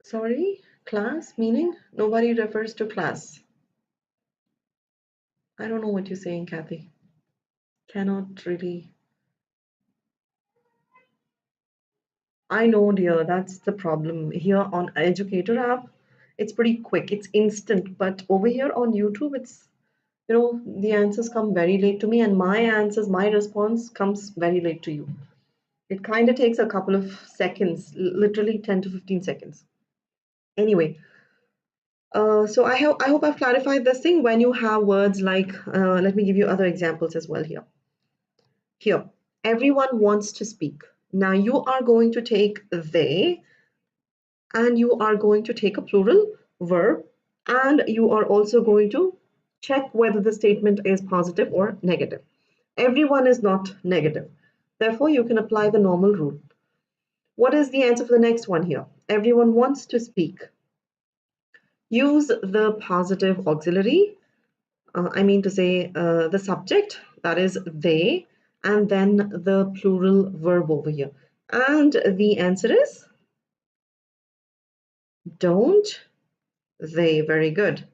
Sorry, class, meaning nobody refers to class. I don't know what you're saying, Kathy. Cannot really. I know, dear, that's the problem. Here on Educator app, it's pretty quick, it's instant, but over here on YouTube, it's, the answers come very late to me, and my response comes very late to you. It kind of takes a couple of seconds, literally 10 to 15 seconds. Anyway, so I hope I've clarified this thing. When you have words like, let me give you other examples as well here. Here, everyone wants to speak. Now you are going to take they, and you are going to take a plural verb, and you are also going to check whether the statement is positive or negative. Everyone is not negative. Therefore, you can apply the normal rule. What is the answer for the next one here? Everyone wants to speak. Use the positive auxiliary, I mean to say the subject, that is they, and then the plural verb over here. And the answer is don't they. Very good.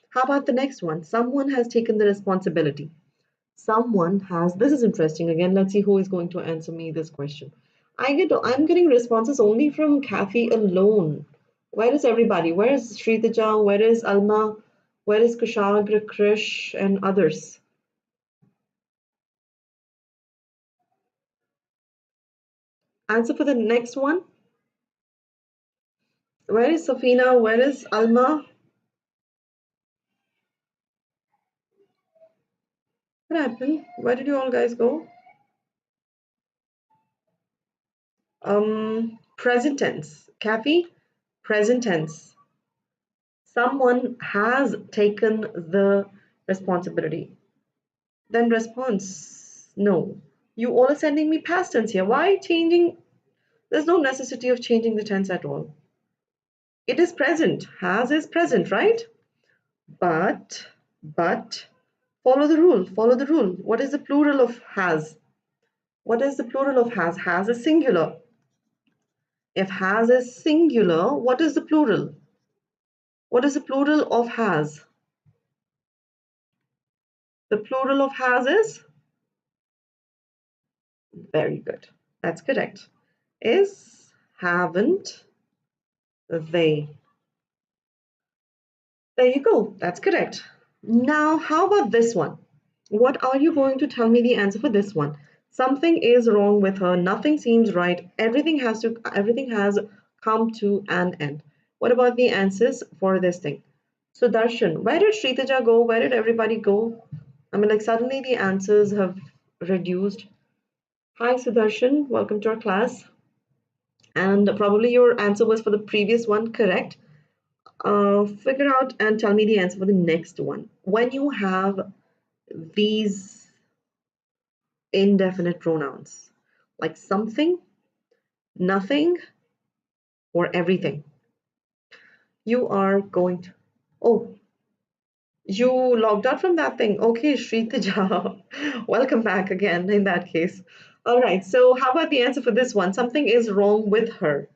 How about the next one? Someone has taken the responsibility. This is interesting. Again, let's see who is going to answer me this question. I'm getting responses only from Kathy alone. Where is everybody? Where is Shritaja? Where is Alma? Where is Kushagra, Krish, and others? Answer for the next one. Where is Safina? Where is Alma? What happened? Where did you all guys go? Present tense. Kathy, present tense. Someone has taken the responsibility. Then response, no. You all are sending me past tense here. Why changing? There's no necessity of changing the tense at all. It is present. Has is present, right? But, follow the rule. Follow the rule. What is the plural of has? What is the plural of has? Has is singular. If has is singular, what is the plural? What is the plural of has? The plural of has is? Very good. That's correct. Is, haven't, they. There you go. That's correct. Now, how about this one? What are you going to tell me the answer for this one? Something is wrong with her. Nothing seems right. Everything has come to an end. What about the answers for this thing? So Darshan, where did Shritaja go? Where did everybody go? I mean, like suddenly the answers have reduced. Hi Sudarshan, welcome to our class. And probably your answer was for the previous one, correct? Figure out and tell me the answer for the next one. When you have these indefinite pronouns, like something, nothing, or everything, you are going to, oh, you logged out from that thing. Okay, Shritaja, welcome back again in that case. All right, so how about the answer for this one? Something is wrong with her.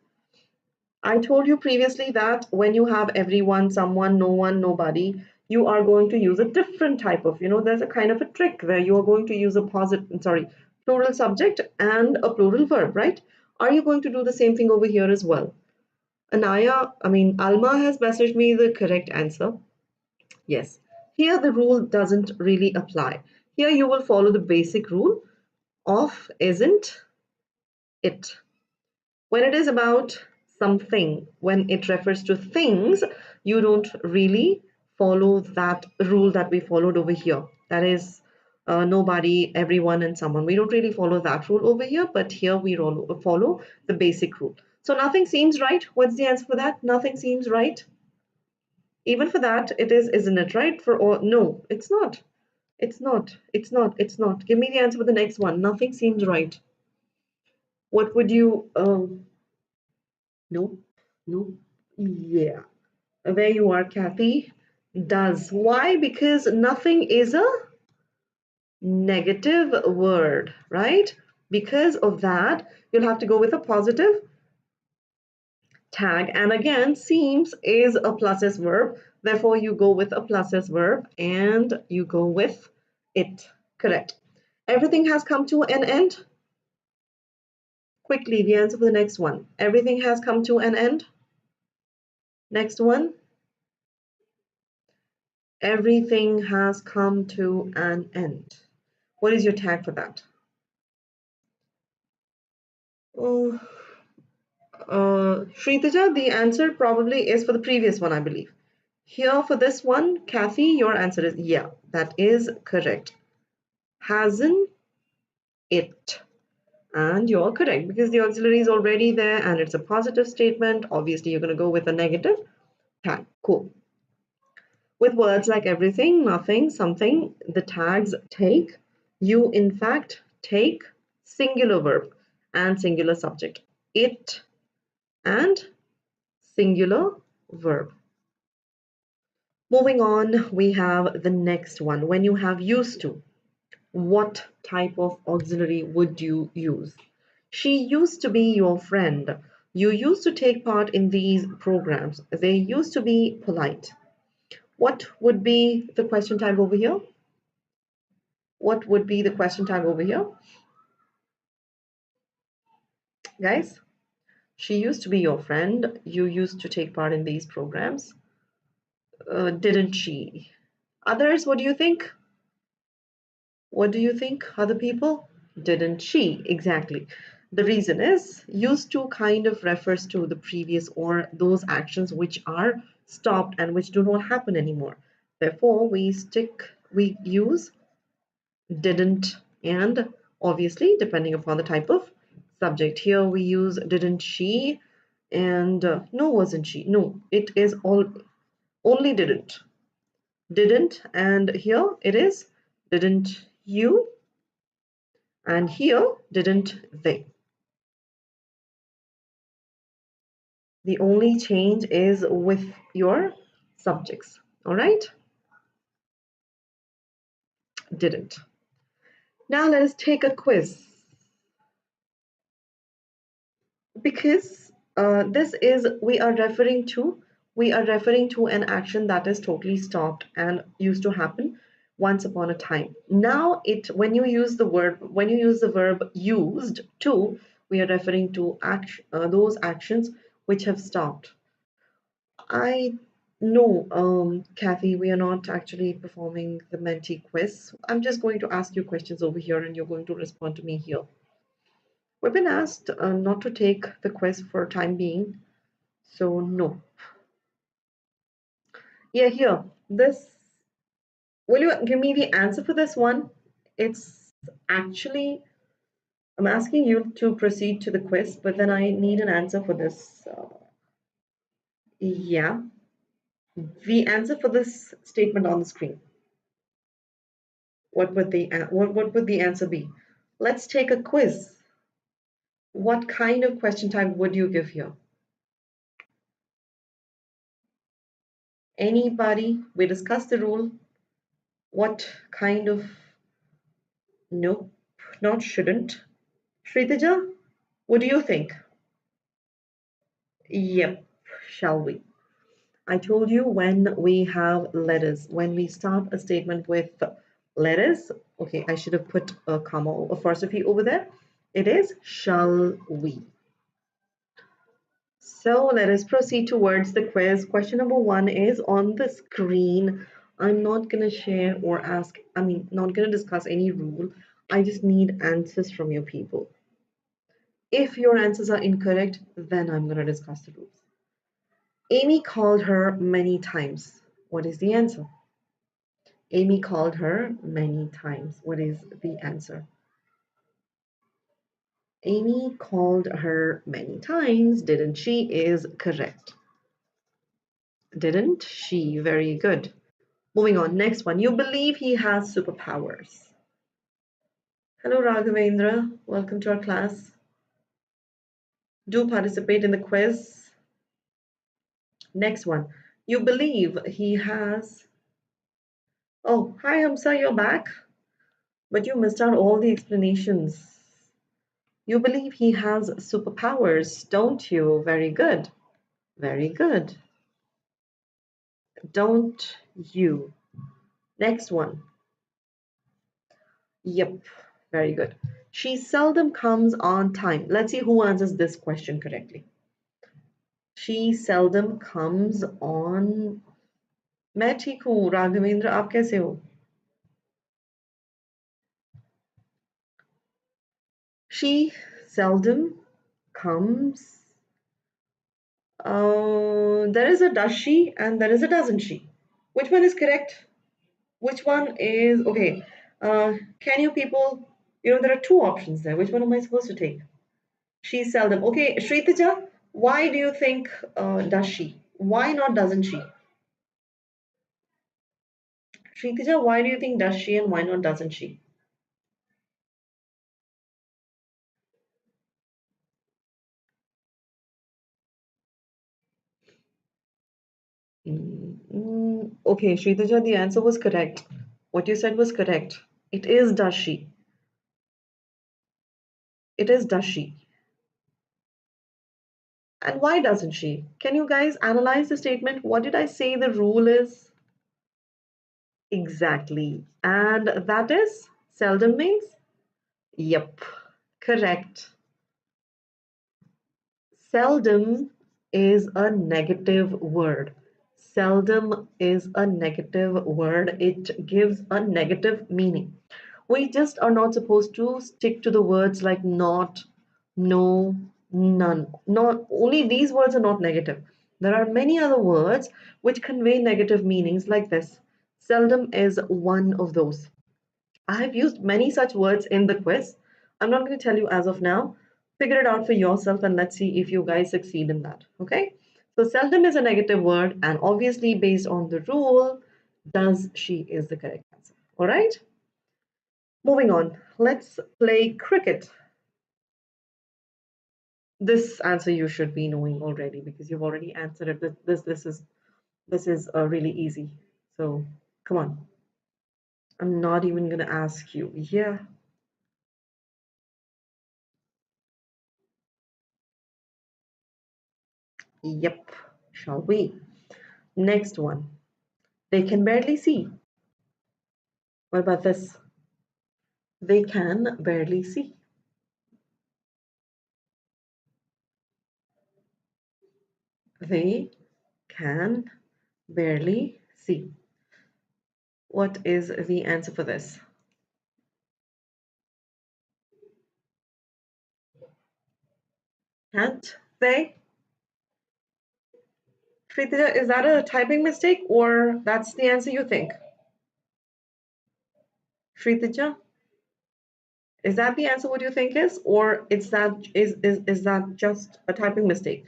I told you previously that when you have everyone, someone, no one, nobody, you are going to use a different type of, there's a kind of a trick where you are going to use a plural subject and a plural verb, right? Are you going to do the same thing over here as well? Alma has messaged me the correct answer. Yes. Here the rule doesn't really apply. Here you will follow the basic rule of isn't it. When it is about something, when it refers to things, you don't really follow that rule that we followed over here. That is nobody, everyone, and someone. We don't really follow that rule over here, but here we follow the basic rule. So nothing seems right. What's the answer for that? Nothing seems right. Even for that, it is, isn't it, right? For all, no, it's not. It's not. It's not. It's not. Give me the answer for the next one. Nothing seems right. What would you? No. No. Yeah. There you are, Kathy. Does. Why? Because nothing is a negative word, right? Because of that, you'll have to go with a positive tag. And again, seems is a plus S verb. Therefore, you go with a plus S verb and you go with it. Correct. Everything has come to an end. Quickly, the answer for the next one. Everything has come to an end. Next one. Everything has come to an end. What is your tag for that? Oh, Shritaja, the answer probably is for the previous one, I believe. Here for this one, Kathy, your answer is yeah, that is correct. Hasn't it? And you're correct because the auxiliary is already there and it's a positive statement. Obviously, you're going to go with a negative tag. Cool. With words like everything, nothing, something, the tags take, you in fact take singular verb and singular subject. It and singular verb. Moving on, we have the next one. When you have used to, what type of auxiliary would you use? She used to be your friend. You used to take part in these programs. They used to be polite. What would be the question tag over here? What would be the question tag over here? Guys, she used to be your friend. You used to take part in these programs. Didn't she? Others, what do you think? What do you think, other people? Didn't she? Exactly. The reason is used to kind of refers to the previous or those actions which are stopped and which do not happen anymore. Therefore, we use didn't and obviously depending upon the type of subject. Here we use didn't she and no, wasn't she? No, it is all only didn't, and here it is didn't you, and here didn't they. The only change is with your subjects. All right, didn't. Now let us take a quiz because this is we are referring to an action that is totally stopped and used to happen once upon a time. Now it when you use the verb used to, we are referring to those actions which have stopped. I know, Kathy, we are not actually performing the Menti quiz. I'm just going to ask you questions over here and you're going to respond to me here. We've been asked not to take the quiz for time being, so no. Yeah, here, this, will you give me the answer for this one? It's actually, I'm asking you to proceed to the quiz, but then I need an answer for this. Yeah, the answer for this statement on the screen. What would the answer be? Let's take a quiz. What kind of question type would you give here? Anybody? We discussed the rule. What kind of nope, not shouldn't. Shritaja, what do you think? Yep, shall we? I told you when we have letters, when we start a statement with letters, okay, I should have put a comma apostrophe over there. It is shall we. So let us proceed towards the quiz. Question number one is on the screen. I'm not going to share or ask, not going to discuss any rule. I just need answers from your people. If your answers are incorrect, then I'm going to discuss the rules. Amy called her many times. What is the answer? Amy called her many times. What is the answer? Amy called her many times, didn't she? Is correct. Didn't she? Very good. Moving on, next one. You believe he has superpowers. Hello, Raghavendra. Welcome to our class. Do participate in the quiz. Next one. You believe he has. Oh, hi, Hamsa, you're back. But you missed out all the explanations. You believe he has superpowers, don't you? Very good. Very good. Don't you? Next one. Yep, very good. She seldom comes on time. Let's see who answers this question correctly. She seldom comes on. मैं ठीक हूँ राघवेंद्र आप कैसे हो? She seldom comes. There is a does she and there is a doesn't she. Which one is correct? Which one is okay? Can you people? There are two options there. Which one am I supposed to take? She seldom. Okay, Shritaja, why do you think does she? Why not doesn't she? Shritaja, why do you think does she and why not doesn't she? Okay, Shritaja, the answer was correct. What you said was correct. It is does she. It is does she. And why doesn't she? Can you guys analyze the statement? What did I say the rule is? Exactly. And that is seldom means? Yep, correct. seldom is a negative word. Seldom is a negative word. It gives a negative meaning. We just are not supposed to stick to the words like not, no, none. Not only these words are not negative. There are many other words which convey negative meanings like this. Seldom is one of those. I have used many such words in the quiz. I'm not going to tell you as of now. Figure it out for yourself and let's see if you guys succeed in that. Okay? So seldom is a negative word, and obviously based on the rule, does she is the correct answer. All right? Moving on. Let's play cricket. This answer you should be knowing already because you've already answered it. This is really easy. So come on. I'm not even going to ask you. Yeah. Yep. Shall we? Next one. They can barely see. What about this? They can barely see. They can barely see. What is the answer for this? Can't they? Kritija, is that a typing mistake or that's the answer you think? Kritija, is that the answer what you think is, or is that just a typing mistake?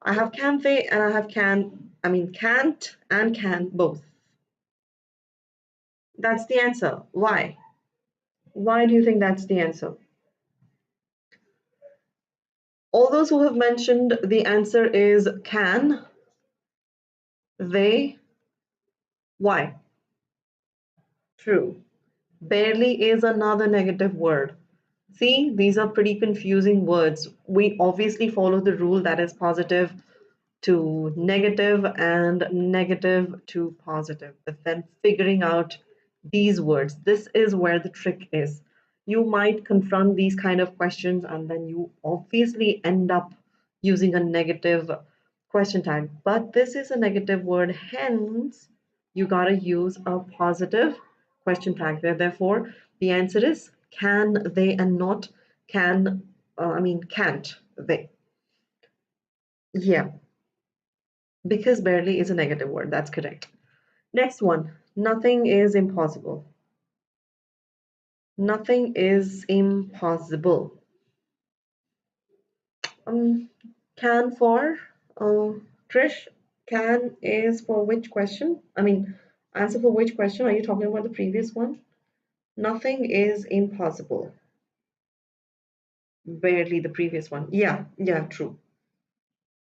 I have can they and I have can't and can both. That's the answer. Why? Why do you think that's the answer? All those who have mentioned the answer is can, they, why? True. Barely is another negative word. See, these are pretty confusing words. We obviously follow the rule that is positive to negative and negative to positive. But then figuring out these words, this is where the trick is. You might confront these kind of questions and then you obviously end up using a negative question tag. But this is a negative word, hence you gotta use a positive question tag there. Therefore, the answer is can they and not can't they. Yeah, because barely is a negative word. That's correct. Next one. Nothing is impossible. Nothing is impossible. Um, can for Trish. Can is for which question? Answer for which question? Are you talking about the previous one? Nothing is impossible. Barely the previous one. Yeah, yeah, true.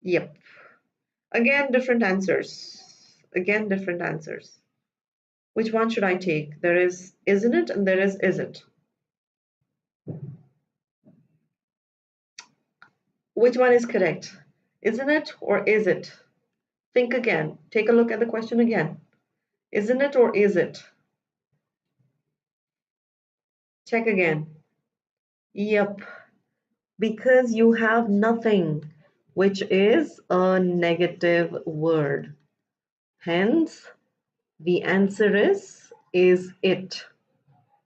Yep. Again, different answers. Again, different answers. Which one should I take? There is isn't it and there is it. Which one is correct? Isn't it or is it? Think again. Take a look at the question again. Isn't it or is it? Check again. Yep. Because you have nothing, which is a negative word. Hence, the answer is it.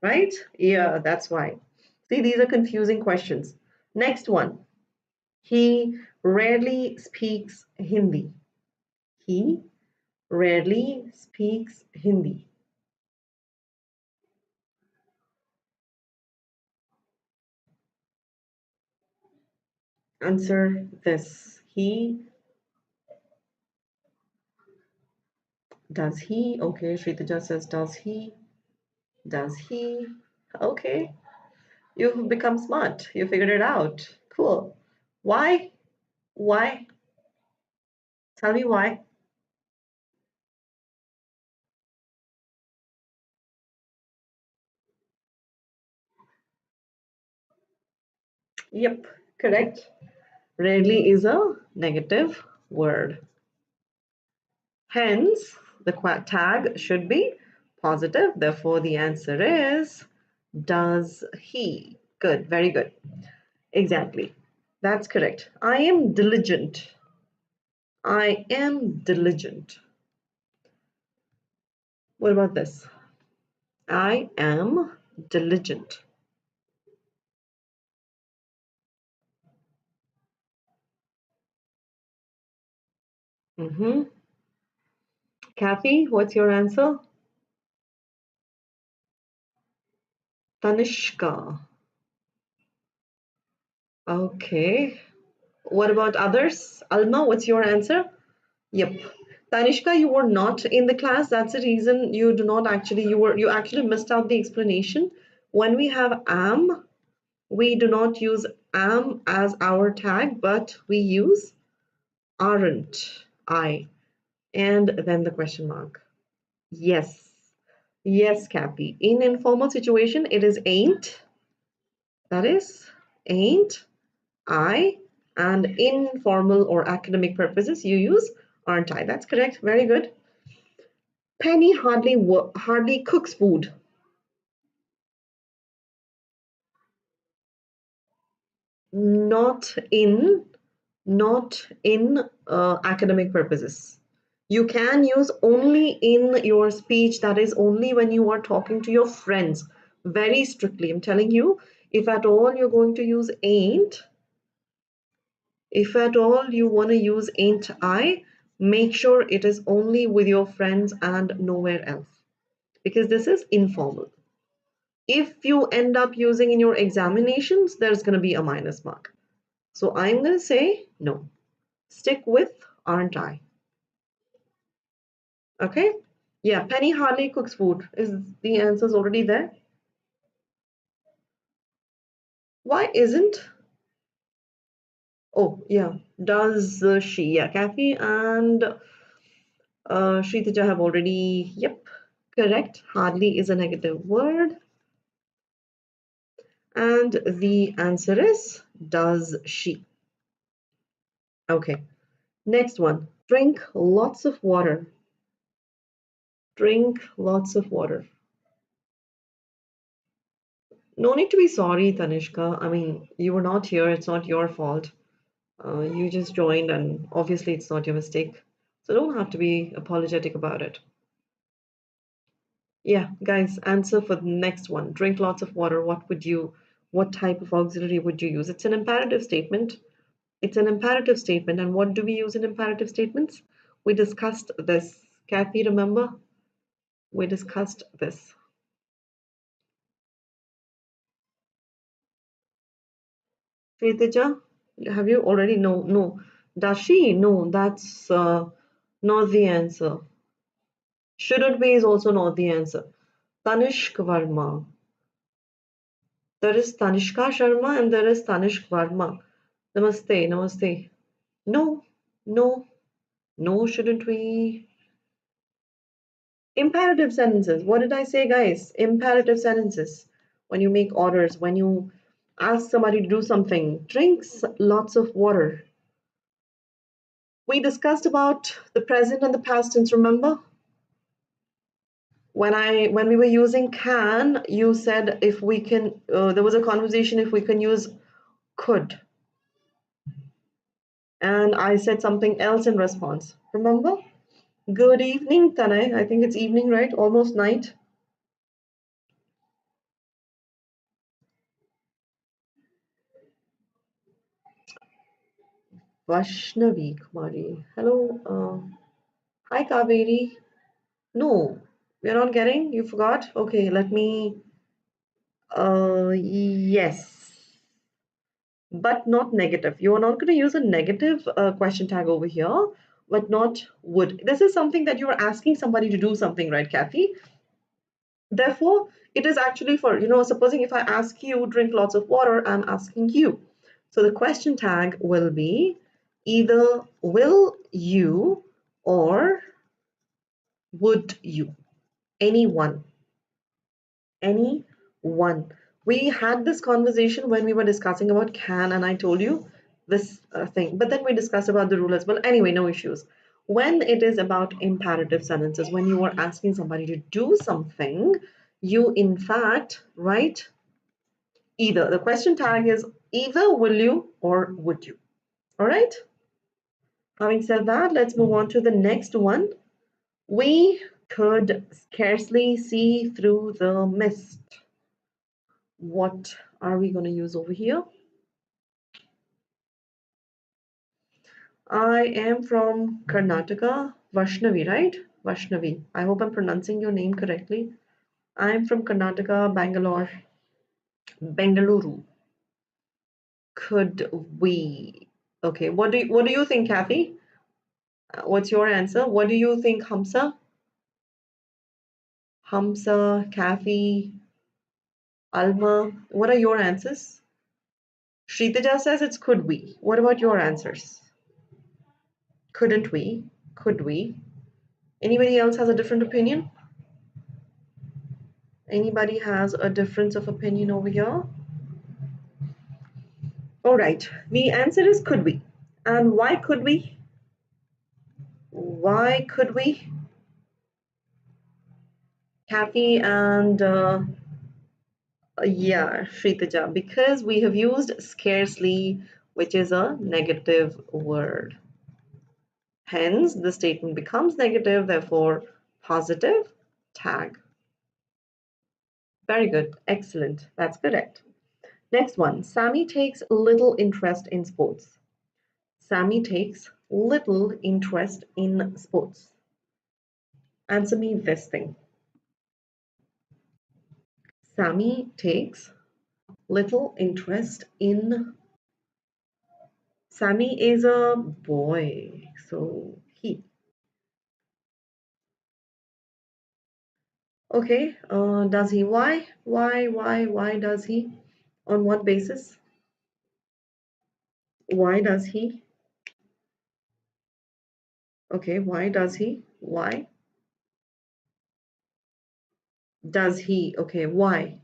Right? Yeah, that's why. See, these are confusing questions. Next one. He rarely speaks Hindi. He rarely speaks Hindi. Answer this. Does he? Okay, Shritaja says, does he? Does he? Okay, you've become smart. You figured it out. Cool. Why? Why? Tell me why. Yep, correct. Rarely is a negative word. Hence, the tag should be positive. Therefore, the answer is does he. Good, very good. Exactly. That's correct. I am diligent. I am diligent. What about this? I am diligent. Mm-hmm. Kathy, what's your answer? Tanishka. Okay. What about others? Alma, what's your answer? Yep. Tanishka, you were not in the class. That's the reason you do not actually, you actually missed out the explanation. When we have am, we do not use am as our tag, but we use aren't, I, and then the question mark. Yes. Yes, Cappy. In informal situation, it is ain't. That is ain't, I, and in formal or academic purposes, you use aren't I. That's correct. Very good. Penny hardly cooks food. Not in, not in academic purposes. You can use only in your speech. That is only when you are talking to your friends. Very strictly, I'm telling you. If at all you're going to use ain't, if at all you want to use ain't I, make sure it is only with your friends and nowhere else, because this is informal. If you end up using in your examinations, there's going to be a minus mark. So I'm going to say no. Stick with aren't I. Okay? Yeah, Penny hardly cooks food. Is the answer's already there? Why isn't? Oh, yeah. Does she? Yeah, Kathy and Shritaja have already, yep, correct. Hardly is a negative word. And the answer is, does she? Okay, next one. Drink lots of water. Drink lots of water. No need to be sorry, Tanishka. I mean, you were not here. It's not your fault. You just joined, and obviously it's not your mistake. So don't have to be apologetic about it. Yeah, guys, answer for the next one. Drink lots of water. What type of auxiliary would you use? It's an imperative statement. It's an imperative statement. And what do we use in imperative statements? We discussed this. Kathy, remember? We discussed this. Kritija, have you already? No, no. Does she? No, that's not the answer. Shouldn't be is also not the answer. Tanishk Varma. There is Tanishka Sharma and there is Tanishk Varma. Namaste, namaste. No, no, no, shouldn't we? Imperative sentences. What did I say, guys? Imperative sentences. When you make orders, when you ask somebody to do something, drinks lots of water. We discussed about the present and the past tense, remember? When we were using can, you said if we can, there was a conversation if we can use could. And I said something else in response. Remember? Good evening, Tanay. I think it's evening, right? Almost night. Vaishnavi Kumari. Hello. Hi, Kaveri. No, we're not getting. You forgot? Okay, let me. Yes, but not negative. You are not going to use a negative question tag over here, but not would. This is something that you are asking somebody to do something, right, Kathy? Therefore, it is actually for, supposing if I ask you drink lots of water, I'm asking you. So the question tag will be either will you or would you. Any one. Any one. We had this conversation when we were discussing about can, and I told you this thing, but then we discussed about the rule as well. Anyway, no issues. When it is about imperative sentences, when you are asking somebody to do something, you in fact write either. The question tag is Either will you or would you. All right. Having said that, let's move on to the next one. We could scarcely see through the mist. What are we going to use over here? I am from Karnataka, Vaishnavi, right? Vaishnavi. I hope I'm pronouncing your name correctly. I'm from Karnataka, Bangalore, Bengaluru. Could we? Okay, what do you think, Kathy? What's your answer? What do you think, Hamsa? Hamsa, Kathy, Alma, what are your answers? Shritaja says it's could we. What about your answers? Couldn't we? Could we? Anybody else has a different opinion? Anybody has a difference of opinion over here? All right, the answer is could we. And why could we? Why could we? Kathy and yeah, Shritaja, because we have used scarcely, which is a negative word. Hence, the statement becomes negative, therefore, positive tag. Very good. Excellent. That's correct. Next one. Sammy takes little interest in sports. Sammy takes little interest in sports. Answer me this thing. Sammy takes little interest in. Sammy is a boy, so he. Okay, does he? Why? Why does he? On what basis? Why does he? Okay, why does he? Why does he? Okay, why?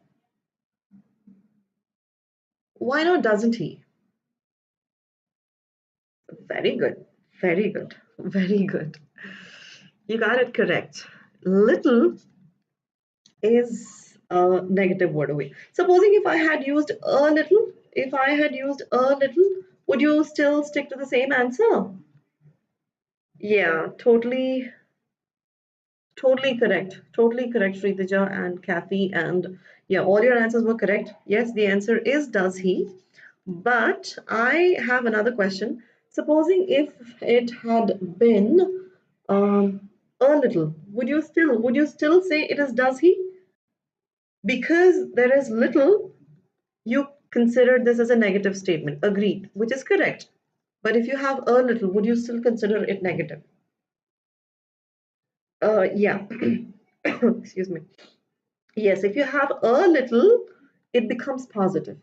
Why not doesn't he? Very good, very good, very good. You got it correct. Little is a negative word away. Supposing if I had used a little, if I had used a little, would you still stick to the same answer? Yeah, totally correct. Totally correct, Shritaja and Kathy. And yeah, all your answers were correct. Yes, the answer is does he. But I have another question. Supposing if it had been a little, would you still say it is does he? Because there is little, you consider this as a negative statement. Agreed, which is correct. But if you have a little, would you still consider it negative? Yeah. Excuse me. Yes, if you have a little, it becomes positive.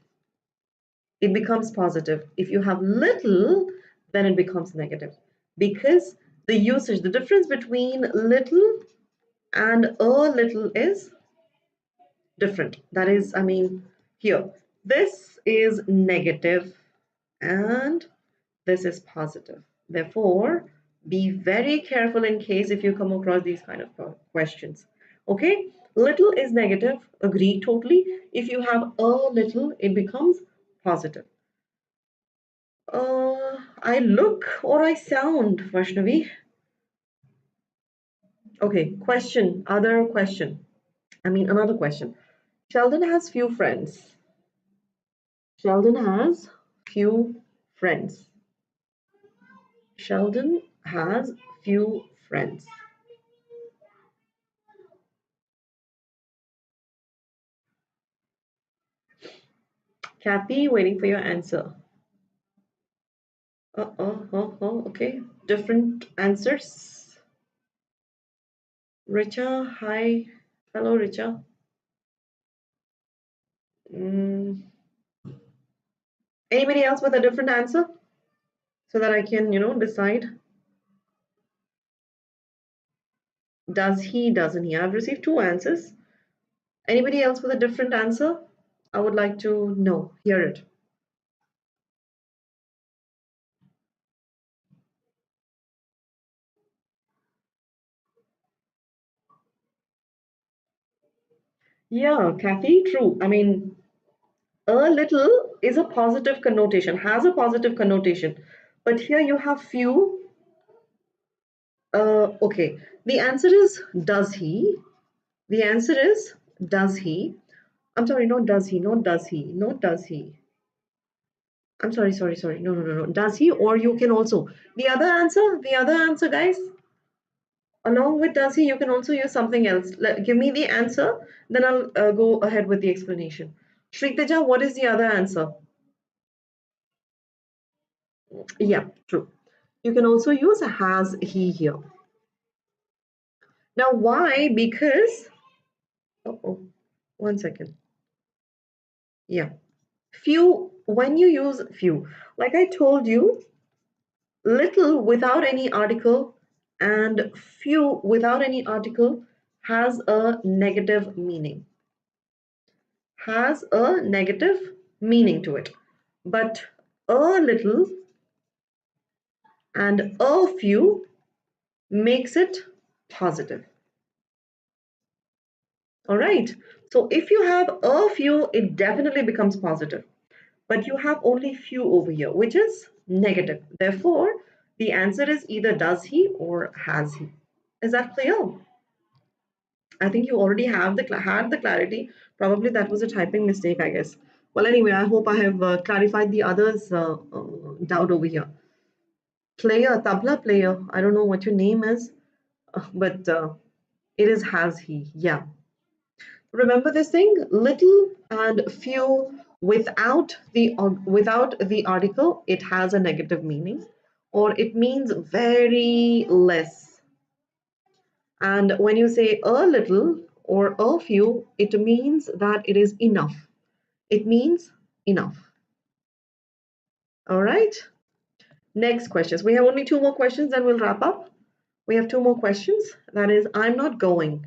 It becomes positive. If you have little, then it becomes negative. Because the usage, the difference between little and a little is different. That is, I mean, here, this is negative and this is positive. Therefore, be very careful in case if you come across these kind of questions. Okay, little is negative, agree totally. If you have a little, it becomes positive. I look or I sound, Vaishnavi. Okay, question, other question. I mean, another question. Sheldon has few friends. Sheldon has few friends. Sheldon has few friends. Kathy, waiting for your answer. Okay. Different answers. Richa, hi. Hello, Richa. Mm. Anybody else with a different answer so that I can, decide? Does he, doesn't he? I've received two answers. Anybody else with a different answer? I would like to know, hear it. Yeah, Kathy, true. I mean, A little is a positive connotation, has a positive connotation. But here you have few. Okay. The answer is does he? The answer is does he? I'm sorry, not does he, not does he, not does he. I'm sorry, sorry, sorry. No, no, no, no. Does he? Or you can also. The other answer, guys. Along with does he, you can also use something else. Give me the answer, then I'll go ahead with the explanation. Shriteja, what is the other answer? Yeah, true. You can also use has he here. Now, why? Because, oh, 1 second. Yeah, few, when you use few, like I told you, little without any article and few without any article has a negative meaning. Has a negative meaning to it. But a little and a few makes it positive. All right. So if you have a few, it definitely becomes positive. But you have only few over here, which is negative. Therefore, the answer is either does he or has he. Is that clear? I think you already have had the clarity. Probably that was a typing mistake, I guess. Well, anyway, I hope I have clarified the others' doubt over here. Player, tabla player. I don't know what your name is, but it is has he. Yeah. Remember this thing: little and few without the article, it has a negative meaning, or it means very less. And when you say a little or a few, it means that it is enough. It means enough. All right. Next questions. We have only two more questions, then we'll wrap up. We have two more questions. That is, I'm not going.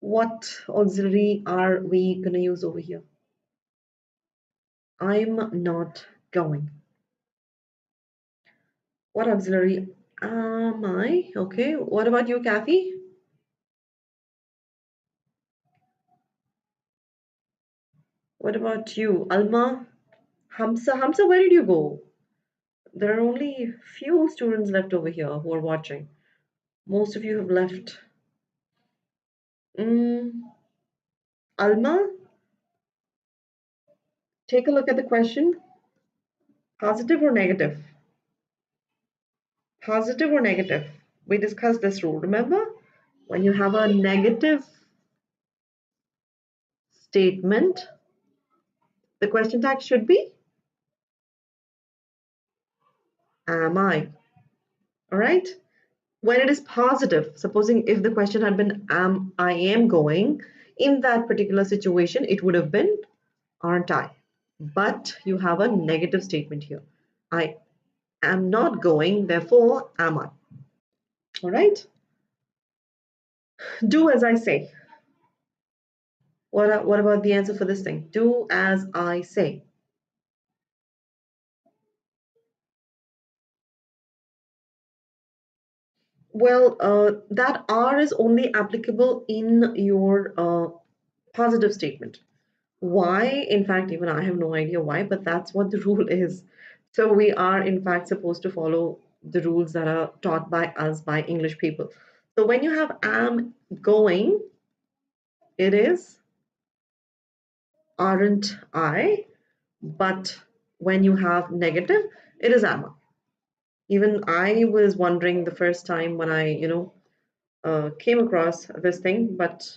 What auxiliary are we going to use over here? I'm not going. What auxiliary am I? Okay. What about you, Kathy? What about you, Alma? Hamza? Hamza, where did you go? There are only few students left over here who are watching. Most of you have left. Alma, take a look at the question. Positive or negative? Positive or negative? We discussed this rule, remember? When you have a negative statement, the question tag should be am I? All right? When it is positive, supposing if the question had been I am going, in that particular situation, it would have been aren't I? But you have a negative statement here. I am not going, therefore am I? All right? Do as I say. What about the answer for this thing? Do as I say. Well, that R is only applicable in your positive statement. Why? In fact, even I have no idea why, but that's what the rule is. So we are, in fact, supposed to follow the rules that are taught by us, by English people. So when you have am going, it is aren't I, but when you have negative, it is am I. Even I was wondering the first time when I came across this thing, but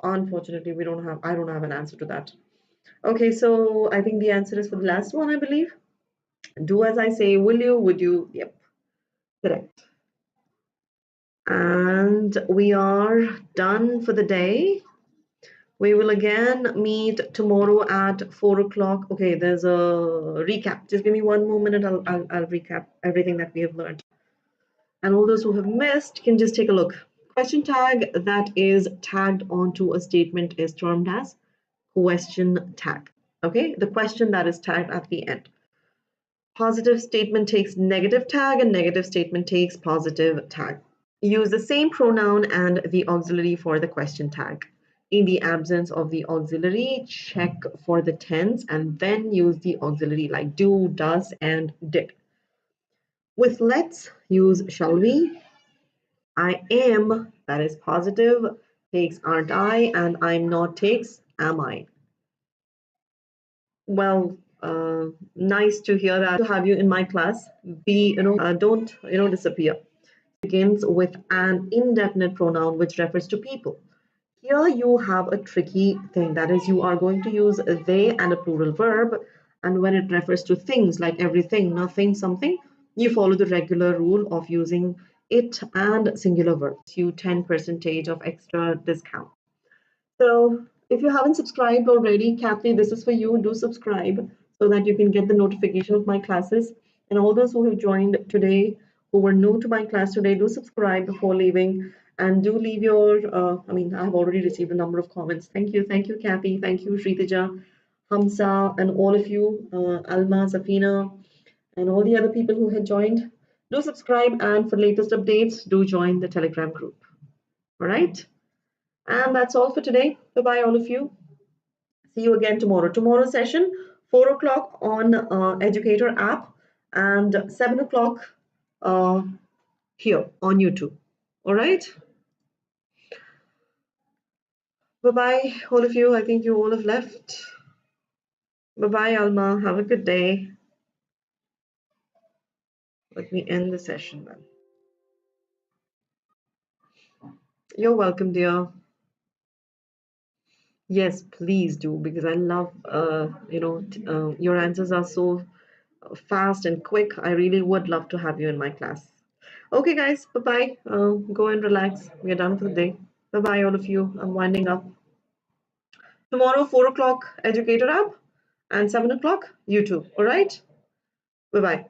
unfortunately, I don't have an answer to that. Okay, so I think the answer is for the last one, I believe. Do as I say, will you, would you? Yep, correct. And we are done for the day. We will again meet tomorrow at 4 o'clock. Okay, there's a recap. Just give me one more minute. I'll recap everything that we have learned. And all those who have missed can just take a look. Question tag that is tagged onto a statement is termed as question tag. Okay, the question that is tagged at the end. Positive statement takes negative tag and negative statement takes positive tag. Use the same pronoun and the auxiliary for the question tag. In the absence of the auxiliary, check for the tense and then use the auxiliary like do, does, and did. With let's, use shall we. I am, that is positive, takes aren't I, and I'm not takes am I. Well, nice to hear that, to have you in my class. Don't disappear. Begins with an indefinite pronoun which refers to people. Here you have a tricky thing, that is, you are going to use they and a plural verb, and when it refers to things like everything, nothing, something, you follow the regular rule of using it and singular verbs. You 10% of extra discount. So if you haven't subscribed already, Kathy, this is for you. Do subscribe so that you can get the notification of my classes. And all those who have joined today, who were new to my class today, do subscribe before leaving and do leave your, I have already received a number of comments. Thank you, Kathy. Thank you, Shritaja, Hamza, and all of you, Alma, Safina, and all the other people who had joined. Do subscribe, and for latest updates, do join the Telegram group. All right. And that's all for today. Bye-bye, all of you. See you again tomorrow. Tomorrow's session, 4 o'clock on Educator app and 7 o'clock here on YouTube. All right? Bye-bye, all of you. I think you all have left. Bye-bye, Alma. Have a good day. Let me end the session then. You're welcome, dear. Yes, please do, because I love, your answers are so fast and quick. I really would love to have you in my class. Okay, guys, bye-bye. Go and relax. We are done for the day. Bye-bye, all of you. I'm winding up. Tomorrow, 4 o'clock, Educator app, and 7 o'clock, YouTube. All right? Bye-bye.